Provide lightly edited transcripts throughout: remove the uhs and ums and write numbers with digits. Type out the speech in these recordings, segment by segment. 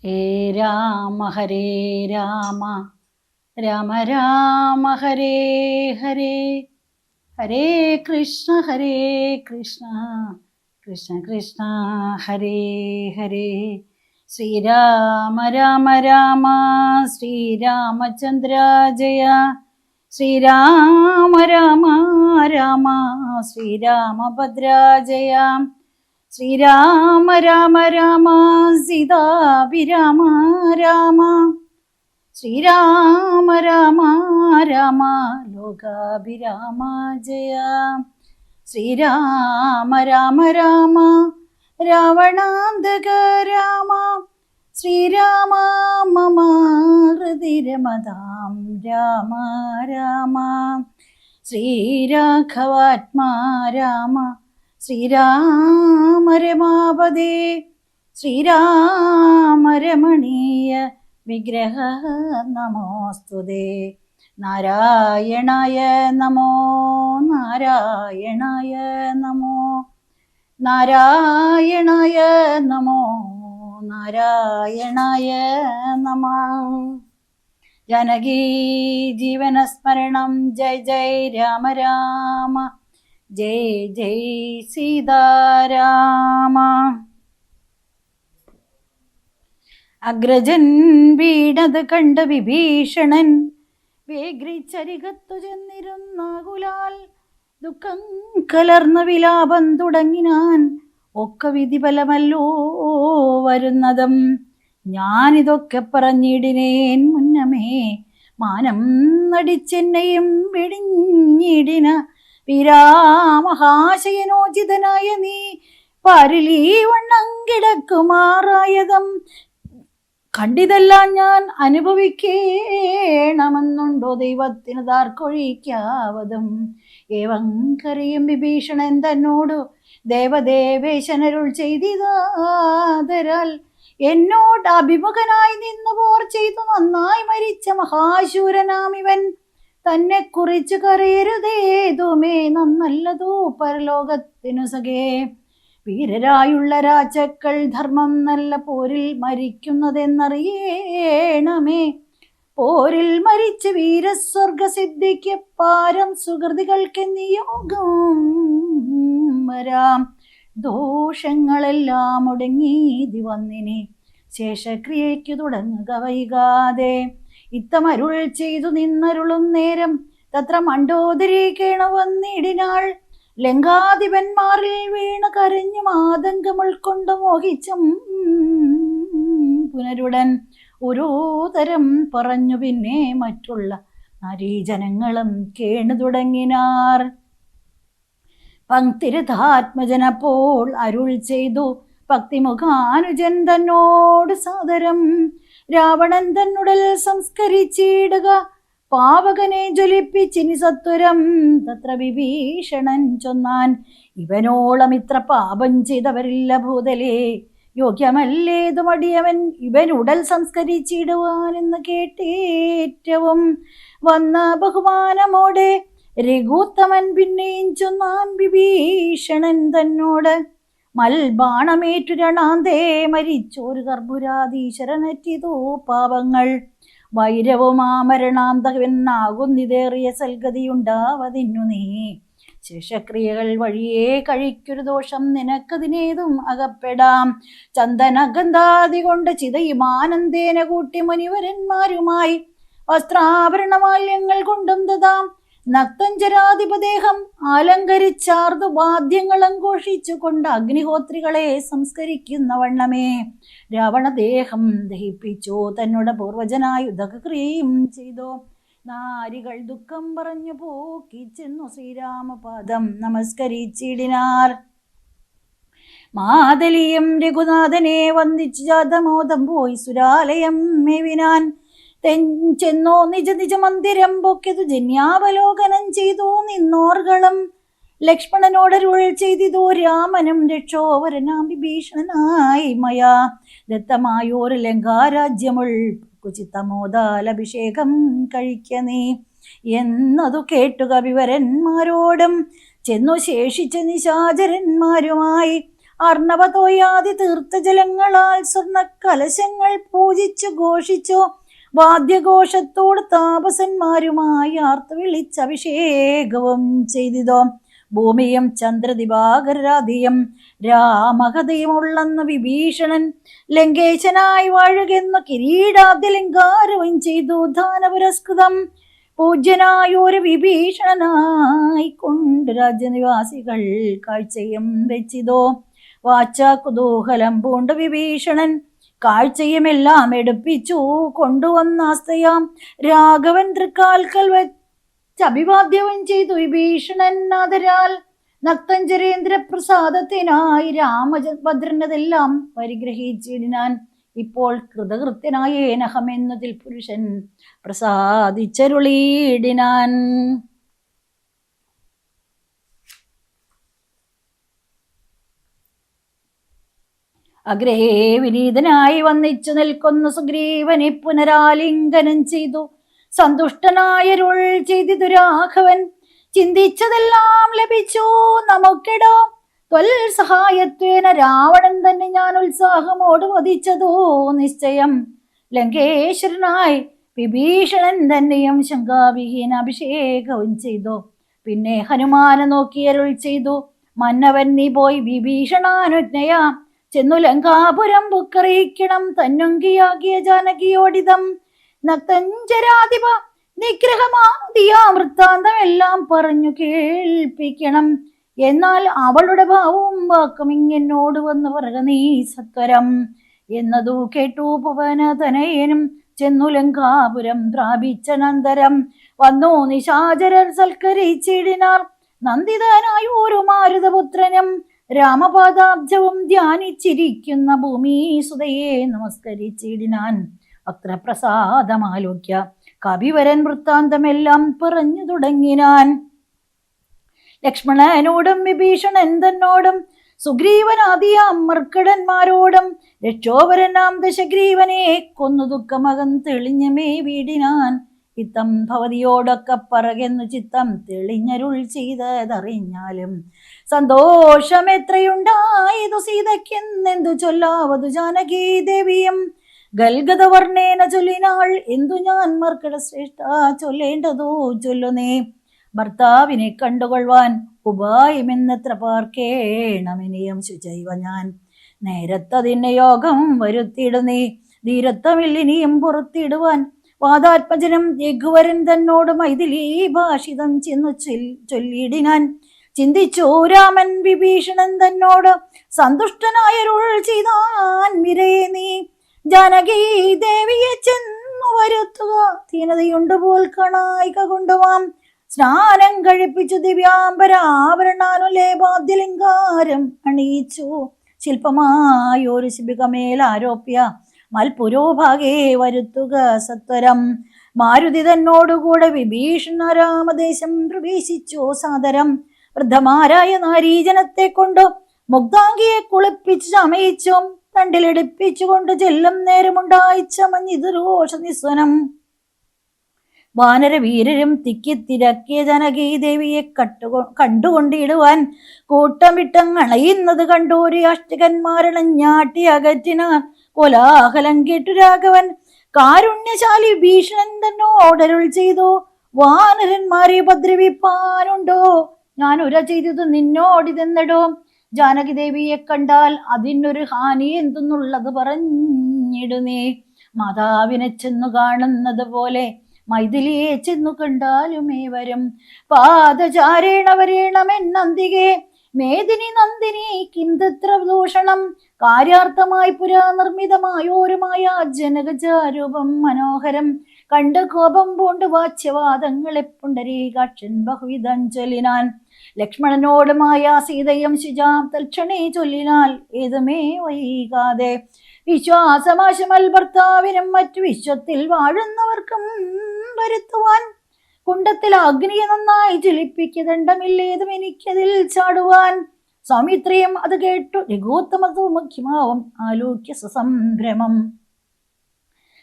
ഹേ രാമ ഹരേ രാമ രാമ രാമ ഹരേ ഹരേ ഹരേ കൃഷ്ണ കൃഷ്ണ കൃഷ്ണ ഹരേ ഹരേ. ശ്രീരാമ രാമ രാമ ശ്രീരാമചന്ദ്ര ജയ. ശ്രീരാമ രാമ രാമ ശ്രീരാമഭദ്ര ജയ. ശ്രീരാമ രാമ രാമ സീതാഭിരാമ രാമ. ശ്രീരാമ രാമ രാമ ലോകാഭിരാമ ജയ. ശ്രീരാമ രാമ രാമ രാവണാന്തക രാമ. ശ്രീരാമ മമ ഹൃദിരമതാം രാമ രാമ. ശ്രീരാഘവാത്മാ രാമ ശ്രീരാമ രമാപദേ. ശ്രീരാമ രമണീയ വിഗ്രഹ നമോസ്തുതേ. നാരായണായ നമോ നാരായണായ നമോ നാരായണായ നമോ നാരായണായ നമഃ. ജനകീ ജീവനസ്മരണം ജയ ജയ രാമ രാമ ജയ ജയ സീതാരാമ. അഗ്രജൻ വീണത് കണ്ട വിഭീഷണൻ വേഗ്രിച്ചരികത്തു ചെന്നിരുന്നാകുലാൽ ദുഃഖം കലർന്ന വിലാപം തുടങ്ങിനാൻ. ഒക്കെ വിധിഫലമല്ലോ വരുന്നതും ഞാനിതൊക്കെ പറഞ്ഞിടിനേൻ മുന്നമേ. മാനം നടിച്ചെന്നെയും വെടിഞ്ഞിടിന വീരാമഹാശയനോചിതനായ നീ പാരിലീ വണ്ണം കിടക്കുമാറായതും കണ്ടിതെല്ലാം ഞാൻ അനുഭവിക്കേണമെന്നുണ്ടോ ദൈവത്തിന് താർക്കൊഴിക്കാവതും. ഏവം കരയും വിഭീഷണൻ തന്നോടു ദേവദേവേശനരുൾ ചെയ്തിതാതരാൽ എന്നോട് അഭിമുഖനായി നിന്നു പോർ ചെയ്തു നന്നായി മരിച്ച മഹാശൂരനാമിവൻ തന്നെ കുറിച്ച് കരയരുതേതുമേ നന്നല്ലതോ പരലോകത്തിനു സഖേ. വീരരായുള്ള രാജാക്കൾ ധർമ്മം നല്ല പോരിൽ മരിക്കുന്നതെന്നറിയണമേ. പോരിൽ മരിച്ച് വീരസ്വർഗസിദ്ധിക്ക് പാരം സുഹൃതികൾക്ക് നിയോഗം വരാം. ദോഷങ്ങളെല്ലാം ഒടുങ്ങീതി വന്നിനി ശേഷക്രിയയ്ക്കു തുടങ്ങുക വൈകാതെ. ഇത്തമരുൾ ചെയ്തു നിന്നരുളും നേരം തത്ര മണ്ഡോദരി കേണ വന്നിടിനാൾ. ലങ്കാധിപന്മാരിൽ വീണ് കരഞ്ഞു ആതങ്കം ഉൾക്കൊണ്ട് മോഹിച്ചും പുനരുടൻ ഓരോതരം പറഞ്ഞു. പിന്നെ മറ്റുള്ള നാരീജനങ്ങളും കേണു തുടങ്ങിനാർ. പങ്ക്തിരഥാത്മജനപ്പോൾ അരുൾ ചെയ്തു ഭക്തിമുഖാനുജൻ തന്നോട് സാദരം. രാവണൻ തന്നുടൽ സംസ്കരിച്ചിടുക പാവകനെ ജ്വലിപ്പിച്ചിനി സത്വരം. തത്ര വിഭീഷണൻ ചൊന്നാൻ ഇവനോളം ഇത്ര പാപം ചെയ്തവരില്ല ഭൂതലേ. യോഗ്യമല്ലേതു മടിയവൻ ഇവനുടൽ സംസ്കരിച്ചിടുവാനെന്ന് കേട്ടേറ്റവും വന്ന ബഹുമാനമോടെ രഘുത്തമൻ പിന്നെയും ചൊന്നാൻ വിഭീഷണൻ തന്നോട്. മൽബാണമേറ്റു രണാന്തേ മരിച്ചോരു കർപ്പുരാധീശ്വരനറ്റിതോ പാപങ്ങൾ. വൈരവും ആമരണാന്തകമെന്നാകുന്നിതേറിയ സൽഗതിയുണ്ടാവതിന്നു നീ. ശേഷക്രിയകൾ വഴിയേ കഴിക്കൊരു ദോഷം നിനക്കതിനേതും അകപ്പെടാം. ചന്ദനഗന്ധാദി കൊണ്ട് ചിതയും ആനന്ദേന കൂട്ടി മുനിവരന്മാരുമായി വസ്ത്രാഭരണമാല്യങ്ങൾ കൊണ്ടും ദതാം. നക്തഞ്ചരാധിപദേഹം അലങ്കരിച്ചാർന്നു വാദ്യങ്ങളും ഘോഷിച്ചു കൊണ്ട് അഗ്നിഹോത്രികളെ സംസ്കരിക്കുന്ന വണ്ണമേ രാവണദേഹം ദഹിപ്പിച്ചോ. തന്നോട് പൂർവജനായി ഉദകക്രിയയും ചെയ്തോ. നാരികൾ ദുഃഖം പറഞ്ഞു പോക്കി ചെന്നു ശ്രീരാമപാദം നമസ്കരിച്ചിടിനാർ. മാതലിയും രഘുനാഥനെ വന്ദിച്ചു ജാതമോദം പോയി സുരാലയം മേവിനാൻ. ചെന്നോ നിജ നിജ മന്ദിരം പൊക്കിയതു ജന്യാവലോകനം ചെയ്തോ നിന്നോർകളും. ലക്ഷ്മണനോടരുൾ ചെയ്തിതോ രാമനും രക്ഷോവരനാം വിഭീഷണനായി മയാ ദത്തമായോർ ലങ്കാരാജ്യമുൾ ചിത്തമോദാലഭിഷേകം കഴിക്ക നീ എന്നതു കേട്ടു കവിവരന്മാരോടും ചെന്നു ശേഷിച്ച നിശാചരന്മാരുമായി അർണവതോയാതി തീർത്ഥജലങ്ങളാൽ സ്വർണ്ണ കലശങ്ങൾ പൂജിച്ചു ഘോഷിച്ചു വാദ്യഘോഷത്തോട് താപസന്മാരുമായി ആർത്തു വിളിച്ച് അഭിഷേകവും ചെയ്തിതോ. ഭൂമിയും ചന്ദ്രദിവാകരാദിയും രാമകഥയുമുള്ളെന്ന് വിഭീഷണൻ ലങ്കേശനായി വാഴുകെന്നു കിരീടാദ്യലങ്കാരവും ചെയ്തു ദാനപുരസ്കൃതം. പൂജ്യനായൊരു വിഭീഷണനായി കൊണ്ട് രാജ്യനിവാസികൾ കാഴ്ചയും വെച്ചിതോ. വാച്ചാ കുതൂഹലം പൂണ്ട് വിഭീഷണൻ കാഴ്ചയുമെല്ലാം എടുപ്പിച്ചു കൊണ്ടുവന്നാസ്തയാം രാഘവൻ തൃക്കാൽക്കൽ വെച്ച് അഭിവാദ്യവും ചെയ്തു വിഭീഷണൻ ആദരാൽ. നക്തഞ്ചരേന്ദ്ര പ്രസാദത്തിനായി രാമഭദ്രനതെല്ലാം പരിഗ്രഹിച്ചിടിനാൻ. ഇപ്പോൾ കൃതകൃത്യനായേനഹമെന്നതിൽ പുരുഷൻ പ്രസാദിച്ചരുളീടിനാൻ. അഗ്രേ വിനീതനായി വന്നിച്ചു നിൽക്കുന്ന സുഗ്രീവനെ പുനരാലിംഗനം ചെയ്തു സന്തുഷ്ടനായരുൾ ചെയ്തിതു രാഘവൻ. ചിന്തിച്ചതെല്ലാം ലഭിച്ചു നമുക്കിടോ. ത്വൽ സഹായത്വേന രാവണൻ തന്നെ ഞാൻ ഉത്സാഹമോട് വധിച്ചതോ നിശ്ചയം. ലങ്കേശ്വരനായി വിഭീഷണൻ തന്നെയും ശങ്കാവിഹീന അഭിഷേകവും ചെയ്തു. പിന്നെ ഹനുമാനെ നോക്കിയരുൾ ചെയ്തു, മന്നവൻ നീ പോയി വിഭീഷണാനുജ്ഞയാ ചെന്നു ലങ്കാപുരം ബുക്കറിയിക്കണം തന്നുങ്കിയാകിയ ജാനകിയോടിതം. നക്തഞ്ചരാധിപ നിഗ്രഹമാദിയാ വൃത്താന്തമെല്ലാം പറഞ്ഞു കേൾപ്പിക്കണം. എന്നാൽ അവളുടെ ഭാവവും വാക്കും ഇങ്ങെന്നോട് വന്ന് പറക നീ സത്വരം. എന്നതു കേട്ടു പവനതനയനും ചെന്നു ലങ്കാപുരം പ്രാപിച്ചനന്തരം വന്നു നിശാചരർ സൽക്കരിച്ചിടിനാർ. നന്ദിതനായൊരു മാരുതപുത്രനും രാമപാദാബ്ജവും ധ്യാനിച്ചിരിക്കുന്ന ഭൂമിസുതയെ നമസ്കരിച്ചിടിനാൻ. അത്ര പ്രസാദമാലോക്യ കവിവരൻ വൃത്താന്തമെല്ലാം പറഞ്ഞു തുടങ്ങിനാൻ. ലക്ഷ്മണനോടും വിഭീഷണൻ തന്നോടും സുഗ്രീവനാദിയാം മർക്കടന്മാരോടും രക്ഷോപരനാം ദശഗ്രീവനെ കൊന്നു ദുഃഖമകം തെളിഞ്ഞമേ വീടിനാൻ. ഇത്തം ഭവതിയോടൊക്കെ പറകെന്നു ചിത്തം തെളിഞ്ഞരുൾ ചെയ്തതറിഞ്ഞാലും സന്തോഷമെത്രയുണ്ടായതു സീതയ്ക്കെന്നെന്തു ചൊല്ലാവതു ജാനകീ ദേവിയും. ഗൽഗതവർണ്ണേന ചൊല്ലിനാൾ എന്തു ഞാൻ മർക്കട ശ്രേഷ്ഠ ചൊല്ലേണ്ടതോ ചൊല്ലുനേ. ഭർത്താവിനെ കണ്ടുകൊള്ളുവാൻ ഉപായമെന്നത്ര പാർക്കേണമെനിയും ശുചൈവ ഞാൻ. നേരത്തതിന് യോഗം വരുത്തിയിടുന്നേ ധീരത്വമില്ലിനിയും പുറത്തിടുവാൻ. വാദാത്മജനം രഘുവരൻ തന്നോട് മൈഥിലീ ഭാഷിതം ചെന്നു ചൊല്ലിയിടിനാൻ. ചിന്തിച്ചു രാമൻ വിഭീഷണൻ തന്നോട് സന്തുഷ്ടനായരുൾ ചെയ്താൻ, മിരയെ നീ ജാനകി ദേവിയെ ചെന്നു വരുത്തുക. ധീനതയുണ്ട് പോൽ കണായിക കൊണ്ടുവാം. സ്നാനം കഴിപ്പിച്ചു ദിവ്യാംബരാഭരണാനുലേപാദ്യലങ്കാരം അണിയിച്ചു ശില്പമായൊരു ശിബികമേലാരോപ്യ മൽപുരോഭാഗേ വരുത്തുക സത്വരം. മാരുതി തന്നോടുകൂടെ വിഭീഷണ രാമദേശം പ്രവേശിച്ചു സാദരം. വൃദ്ധമാരായ നാരീജനത്തെ കൊണ്ടു മുഗ്ധാംഗിയെ കുളിപ്പിച്ചു ചമയിച്ചു തണ്ടിലെടുപ്പിച്ചുകൊണ്ട് ചെല്ലും നേരമുണ്ടായി ചമഞ്ഞിതു രോഷ നിസ്വനം. വാനരവീരരും തിക്കിത്തിരക്കിയ ജനകീ ദേവിയെ കണ്ടുകൊണ്ടിടുവാൻ കൂട്ടമിട്ടങ്ങണയുന്നത് കണ്ടോരി അഷ്ടകന്മാരണഞ്ഞാട്ടി അകറ്റിനാർ. കോലാഹലം കേട്ടു രാഘവൻ കാരുണ്യശാലി ഭീഷണൻ തന്നോടരുൾ ചെയ്തു, വാനരന്മാരെ ഉപദ്രവിപ്പാനുണ്ടോ? ഞാൻ ഉര ചെയ്തത് നിന്നോടിതെന്നടോ. ജാനകി ദേവിയെ കണ്ടാൽ അതിനൊരു ഹാനി എന്തെന്നുള്ളത് പറഞ്ഞിടുന്നേ. മാതാവിനെ ചെന്നു കാണുന്നത് പോലെ മൈഥിലിയെ ചെന്നു കണ്ടാലുമേ വരും. പാദചാരേണ വരേണമെന്നന്തികെ മേദിനി നന്ദിനി കിന്തത്ര ദൂഷണം. കാര്യാർത്ഥമായി പുരാനിർമ്മിതമായോരുമായ ജനകജാരൂപം മനോഹരം കണ്ട് കോപം പൂണ്ട് വാച്യവാദങ്ങളെ പുണ്ടരീകാക്ഷൻ ബഹുവിധം ചൊല്ലിനാൻ. ലക്ഷ്മണനോടുമായ സീതയും ശുചാം തൽക്ഷണേ ചൊല്ലിനാൽ ഏതുമേ വൈകാതെ. വിശ്വാസമാശമൽ ഭർത്താവിനും മറ്റു വിശ്വത്തിൽ വാഴുന്നവർക്കും വരുത്തുവാൻ. കുണ്ടത്തിൽ അഗ്നിയെ നന്നായി ജ്വലിപ്പിക്ക ദണ്ഡമില്ലേതും എനിക്കതിൽ ചാടുവാൻ. സൗമിത്രിയും അത് കേട്ടു രഘുത്തമതോ മുഖ്യമാവും ആലോക്യ സസംഭ്രമം.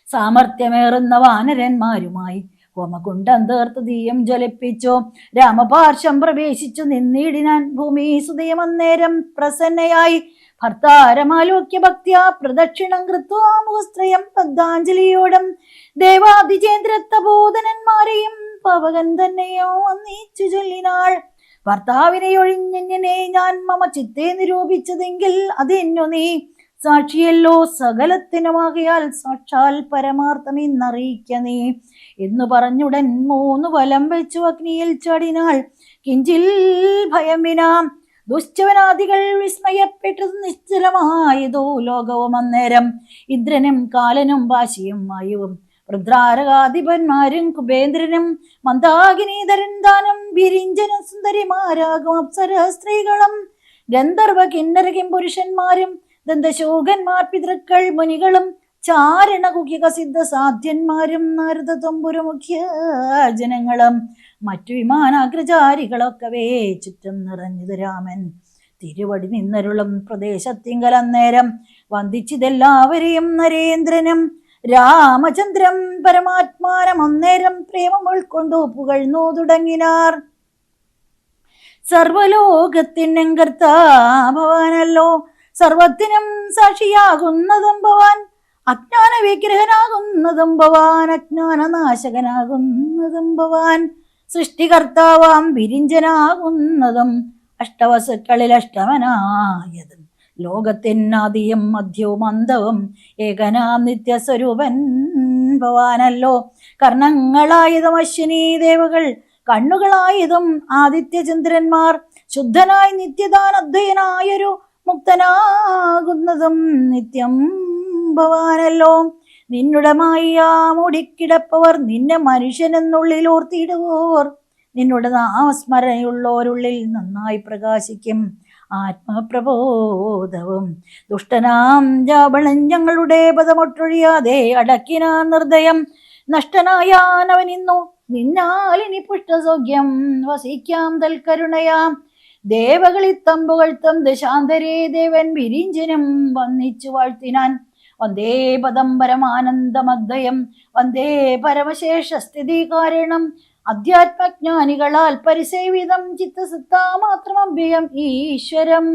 സാമർത്ഥ്യമേറുന്ന വാനരന്മാരുമായി ഹോമകുണ്ടം തീർത്ത് തീയം ജ്വലിപ്പിച്ചു രാമപാർശ്വം പ്രവേശിച്ചു നിന്നിടിനാൻ. ഭൂമി സുതയം അന്നേരം പ്രസന്നയായി ഭർത്താരമാലോക്യ ഭക്തിയാ പ്രദക്ഷിണം കൃത്വാ മുഖസ്ത്രയം ബദ്ധാഞ്ജലിയോടും ദേവാദിജേന്ദ്രത്തബോധനന്മാരെയും പവകൻ തന്നെയോ ഒന്നിച്ചു ചൊല്ലിനാൾ. ഭർത്താവിനെ ഒഴിഞ്ഞെങ്ങനെ ഞാൻ മമ ചിത്തെ നിരൂപിച്ചതെങ്കിൽ അതെന്നു നീ സാക്ഷിയല്ലോ സകലത്തിനുമാകിയാൽ സാക്ഷാൽ പരമാർത്ഥം ഇന്നറിയിക്ക നീ എന്നു പറഞ്ഞുടൻ 3 വലം വെച്ചു അഗ്നിയിൽ ചാടിനാൾ. കിഞ്ചിൽ ഭയം വിനാം ദുശ്ചവനാദികൾ വിസ്മയപ്പെട്ടത് നിശ്ചലമായതോ ലോകവും അന്നേരം. ഇന്ദ്രനും കാലനും വാശിയും വായുവും രുദ്രാരകാധിപന്മാരും കുബേന്ദ്രനും മന്ദാകിനീധരൻ ദാനം വിരിഞ്ചനും സുന്ദരിമാരാകും അപ്സര സ്ത്രീകളും ഗന്ധർവ കിന്നര കിംപുരുഷന്മാരും ദന്തശോകന്മാർ പിതൃക്കൾ മുനികളും ചാരണ കുകിക സിദ്ധ സാധ്യന്മാരും നാരദ തമ്പുരു മുഖ്യ ജനങ്ങളും മറ്റു വിമാനാഗ്രചാരികളൊക്കവേ ചുറ്റും നിറഞ്ഞത് രാമൻ തിരുവടി നിന്നരുളും പ്രദേശത്തിങ്കൽ അന്നേരം വന്ദിച്ചിതെല്ലാവരെയും നരേന്ദ്രനും രാമചന്ദ്രൻ പരമാത്മാനം അന്നേരം പ്രേമം ഉൾക്കൊണ്ടു പുകഴ്ന്നു തുടങ്ങിനാർ. സർവലോകത്തിനും കർത്താഭവാനല്ലോ, സർവത്തിനും സാക്ഷിയാകുന്നതും ഭവാൻ, അജ്ഞാന വിഗ്രഹനാകുന്നതും ഭവാൻ, അജ്ഞാനനാശകനാകുന്നതും ഭവാൻ, സൃഷ്ടികർത്താവാം വിരിഞ്ചനാകുന്നതും അഷ്ടവസുക്കളിൽ അഷ്ടമനായതും ലോകത്തിനാദിയും മധ്യവും അന്തവും ഏകനാം നിത്യസ്വരൂപൻ ഭവാനല്ലോ. കർണങ്ങളായതും അശ്വിനി ദേവകൾ, കണ്ണുകളായതും ആദിത്യചന്ദ്രന്മാർ, ശുദ്ധനായി നിത്യദാനദ്വയനായൊരു മുക്തനാകുന്നതും നിത്യം ഭവാനല്ലോ. നിന്നുടെ മായ മൂടിക്കിടപ്പവർ നിന്നെ മനുഷ്യനെന്നുള്ളിൽ ഓർത്തിടുവോർ, നിന്നുടെ നാമസ്മരണയുള്ളോരുള്ളിൽ നന്നായി പ്രകാശിക്കും ആത്മപ്രബോധവും. ദുഷ്ടനാം രാവണൻ ഞങ്ങളുടെ പദമൊട്ടൊഴിയാതെ അടക്കിനാൻ നിർദ്ദയം, നഷ്ടനായാനവനിന്നു നിന്നാലിനി പുഷ്ടസൗഖ്യം വസിക്കാം തൽക്കരുണയാം. ദേവകളിത്തമ്പുകൾത്തം ദശാന്തരേ ദേവൻ വിരിഞ്ചനും വന്നിച്ചു വാഴ്ത്തിനാൻ. വന്ദേ പദം പരമാനന്ദമദ്വയം, വന്ദേ പരമശേഷസ്ഥിതി കാരണം, അധ്യാത്മജ്ഞാനികളാൽ പരിസേവിതം ചിത്തസത്താമാത്രമഭ്യം ഈശ്വരം,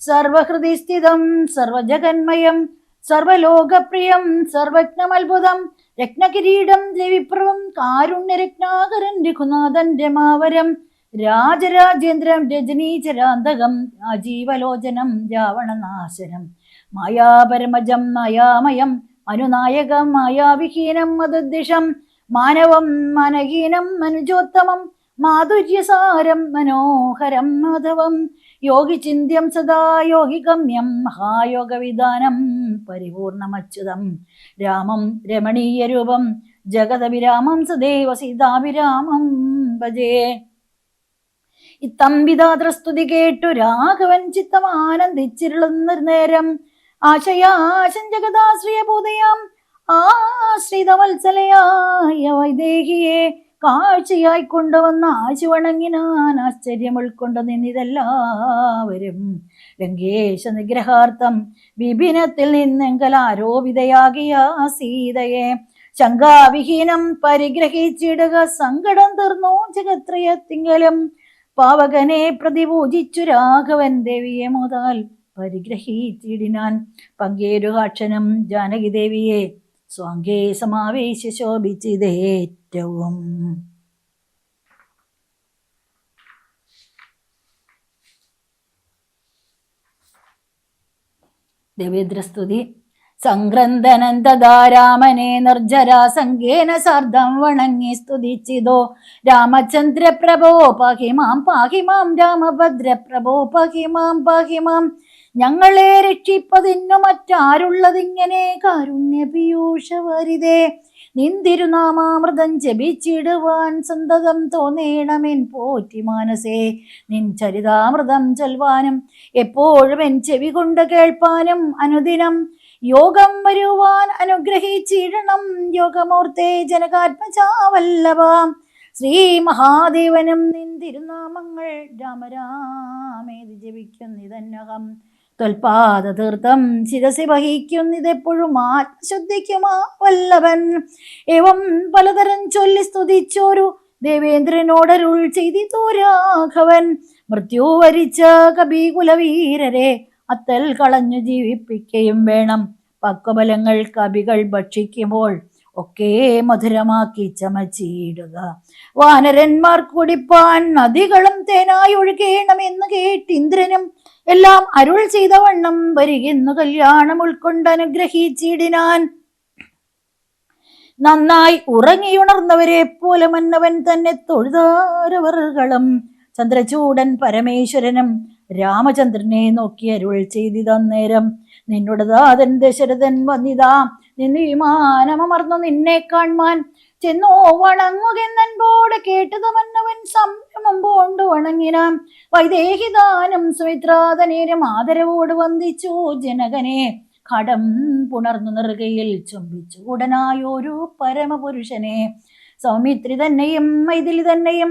സർവഹൃദിസ്ഥിതം സർവജഗന്മയം സർവലോകപ്രിയം സർവജ്ഞമത്ഭുതം, രത്നകിരീടം രവിപ്രഭം കാരുണ്യരത്നാകരൻ രഘുനാഥൻ രമാവരം, രാജരാജേന്ദ്രം രജനീചരാന്തകം രാജീവലോചനം രാവണനാശനം, മായാപരമജം മായാമയം അനുനായകം മായാവിഹീനം മദദ്ദിഷം, മാനവം മനഹീനം മനുജോത്തമം മാധുര്യസാരം മനോഹരം മാധവം, യോഗിചിന്യം സദാ യോഗിഗമ്യം മഹായോഗവിധാനം പരിപൂർണമച്യുതം, രാമം രമണീയരൂപം ജഗദഭിരാമം സദൈവ സീതാഭിരാമം ഭജേ. ഇത്തംവിധാതൃസ്തുതി കേട്ടു രാഘവൻ ചിത്തം ആനന്ദിച്ചിരുളുന്ന നേരം, ആശയാശം ജഗദാശ്രയഭൂതയാം ആശ്രിതവത്സലയായ വൈദേഹിയെ കാഴ്ചയായി കൊണ്ടുവന്ന ആശു വണങ്ങിനാൻ. ആശ്ചര്യം ഉൾക്കൊണ്ടു നിന്നിതെല്ലാവരും ലങ്കേശ നിഗ്രഹാർത്ഥം വിപിനത്തിൽ നിന്നെങ്കൽ ആരോപിതയാകിയ സീതയെ ശങ്കാവിഹീനം പരിഗ്രഹിച്ചിടുക, സങ്കടം തീർന്നു ജഗത്രയത്തിങ്കലും. പാവകനെ പ്രതിപൂജിച്ചു രാഘവൻ ദേവിയെ മുതൽ പരിഗ്രഹിച്ചിടിനാൻ. പങ്കേരുകാക്ഷനും ജാനകി ദേവിയെ സ്വാംഗേ സമാവേശ ശോഭിച്ചിതേറ്റവും. ദേവേന്ദ്രസ്തുതി. സംഗ്രന്ഥനൻ തഥാ രാമനെ നിർജ്ജരാസംഗേന സാർദ്ധം വണങ്ങി സ്തുതിച്ചിതോ, രാമചന്ദ്രപ്രഭോ പാഹിമാം പാഹിമാം രാമഭദ്രപ്രഭോ പാഹിമാം പാഹിമാം, ഞങ്ങളെ രക്ഷിപ്പതിന്നു മറ്റാരുള്ളതിങ്ങനെ കാരുണ്യ പീയൂഷവരിതേ, നിന്തിരുനാമാമൃതം ജപിച്ചിടുവാൻ സന്തതം തോന്നേണമെൻ പോറ്റി മാനസേ, നിൻ ചരിതാമൃതം ചൊൽവാനും എപ്പോഴും എൻ ചെവി കൊണ്ട് കേൾപ്പാനും അനുദിനം യോഗം വരുവാൻ അനുഗ്രഹിച്ചിടണം. യോഗമൂർത്തേ ജനകാത്മജാവല്ലഭാം ശ്രീ മഹാദേവനും നിൻ തിരുനാമങ്ങൾ രാമരാമേതി ജപിക്കുന്നിതന്നകം, ത്വൽപാദ തീർത്ഥം ശിരസി വഹിക്കുന്നിതെപ്പോഴും ആത്മശുദ്ധിക്കുമാ വല്ലഭൻ. ഏവം പലതരം ചൊല്ലി സ്തുതിച്ചോരു ദേവേന്ദ്രനോടരുൾ ചെയ്തിതോ രാഘവൻ, മൃത്യു വരിച്ച കപികുലവീരരെ അത്തൽ കളഞ്ഞു ജീവിപ്പിക്കുകയും വേണം. പക്വബലങ്ങൾ കവികൾ ഭക്ഷിക്കുമ്പോൾ ഒക്കെ മധുരമാക്കി ചമച്ചിടുക. വാനരന്മാർ കുടിപ്പാൻ നദികളും തേനായി ഒഴുകേണമെന്ന് കേട്ടിന്ദ്രനും എല്ലാം അരുൾ ചെയ്ത വണ്ണം വരികെന്നു കല്യാണം ഉൾക്കൊണ്ട് അനുഗ്രഹിച്ചിടിനാൻ. നന്നായി ഉറങ്ങിയുണർന്നവരെ പോലെ മന്നവൻ തന്നെ തൊഴുതാരവറുകളും. ചന്ദ്രചൂടൻ പരമേശ്വരനും രാമചന്ദ്രനെ നോക്കി അരുൾ ചെയ്തിതന്നേരം, നിന്നുടെ ദാതൻ ദശരഥൻ വന്നിതാ, നിന്ന് വിമാനമർന്നു നിന്നെ കാൺമാൻ. ചെന്നോ വണങ്ങുകെന്നൻപോട് കേട്ടത് മന്നവൻ സംരമം പോണ്ടു വണങ്ങിനാൻ. വൈദേഹിദാനം സുമിത്രാതനേരം ആദരവോട് വന്ദിച്ചു ജനകനെ. കടം പുണർന്നു നെറുകയിൽ ചുംബിച്ചു ഉടനായൊരു പരമപുരുഷനെ. സൗമിത്രി തന്നെയും മൈഥിലി തന്നെയും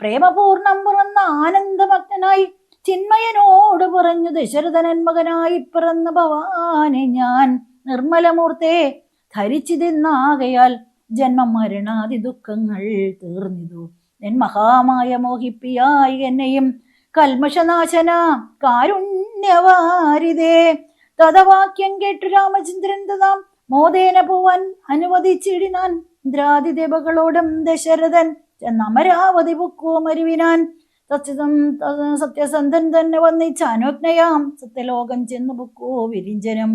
പ്രേമപൂർണം പിറന്ന ആനന്ദമഗ്നായി ചിന്മയനോട് പറഞ്ഞു, ദശരഥനൻ മകനായി പിറന്ന ഭവാനെ ഞാൻ നിർമ്മലമൂർത്തെ ധരിച്ചിതെന്നാകയാൽ ജന്മ മരണാദി ദുഃഖങ്ങൾ തീർന്നിതു. എൻ മഹാമായ മോഹിപ്പിയായി എന്നെയും കൽമഷനാശന കാരുണ്യവാരിതേ. തഥവാക്യം കേട്ടു രാമചന്ദ്രൻ തഥാം മോദേന പോവാൻ അനുവദിച്ചിടിനാൻ. ഇന്ദ്രാദിദേവകളോടും ദശരഥൻ അമരാവതി പൊക്കോ മരുവിനാൻ. സത്യസന്ധൻ തന്നെ വന്നിച്ച അനുജ്ഞയാം സത്യലോകം ചെന്നു പൊക്കോ വിരിഞ്ചനം.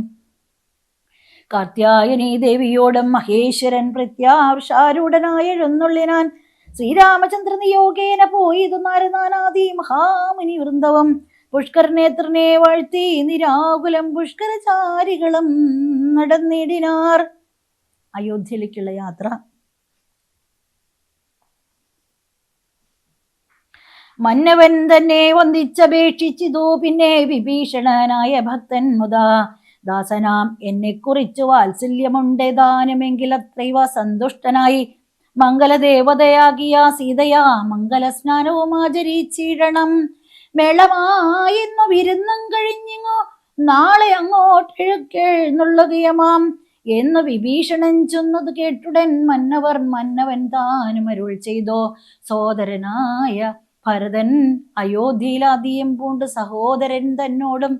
കാർത്യായനീ ദേവിയോടും മഹേശ്വരൻ പ്രത്യാശാരൂഢനായി എഴുന്നള്ളിനാൻ. ശ്രീരാമചന്ദ്ര നിയോഗേന പോയിതു നാരനാനാദി മഹാമുനി വൃന്ദവം. പുഷ്കരനേത്രനെ വാഴ്ത്തി നിരാകുലം പുഷ്കരചാരികളും നടന്നിടിനാർ. അയോധ്യയിലേക്കുള്ള യാത്ര. മന്നവൻ തന്നെ വന്ദിച്ചപേക്ഷിച്ചിതു പിന്നെ വിഭീഷണനായ ഭക്തൻ മുതാ. ദാസനാം എന്നെ കുറിച്ചു വാത്സല്യമുണ്ട് ദാനമെങ്കിൽ അത്രൈവ സന്തുഷ്ടനായി മംഗലദേവതയാകിയ സീതയാ മംഗലസ്നാനവും ആചരിച്ചിടണം. മേളമായിന്നു വിരുന്നും കഴിഞ്ഞിങ്ങോ നാളെ അങ്ങോട്ടെഴുക്കെഴുന്നള്ളുകയമാം എന്ന് വിഭീഷണൻ ചൊന്നത് കേട്ടുടൻ മന്നവൻ താനും അരുൾ ചെയ്തോ. സോദരനായ ഭരതൻ അയോധ്യയിലാദ്യം പൂണ്ട് സഹോദരൻ തന്നോടും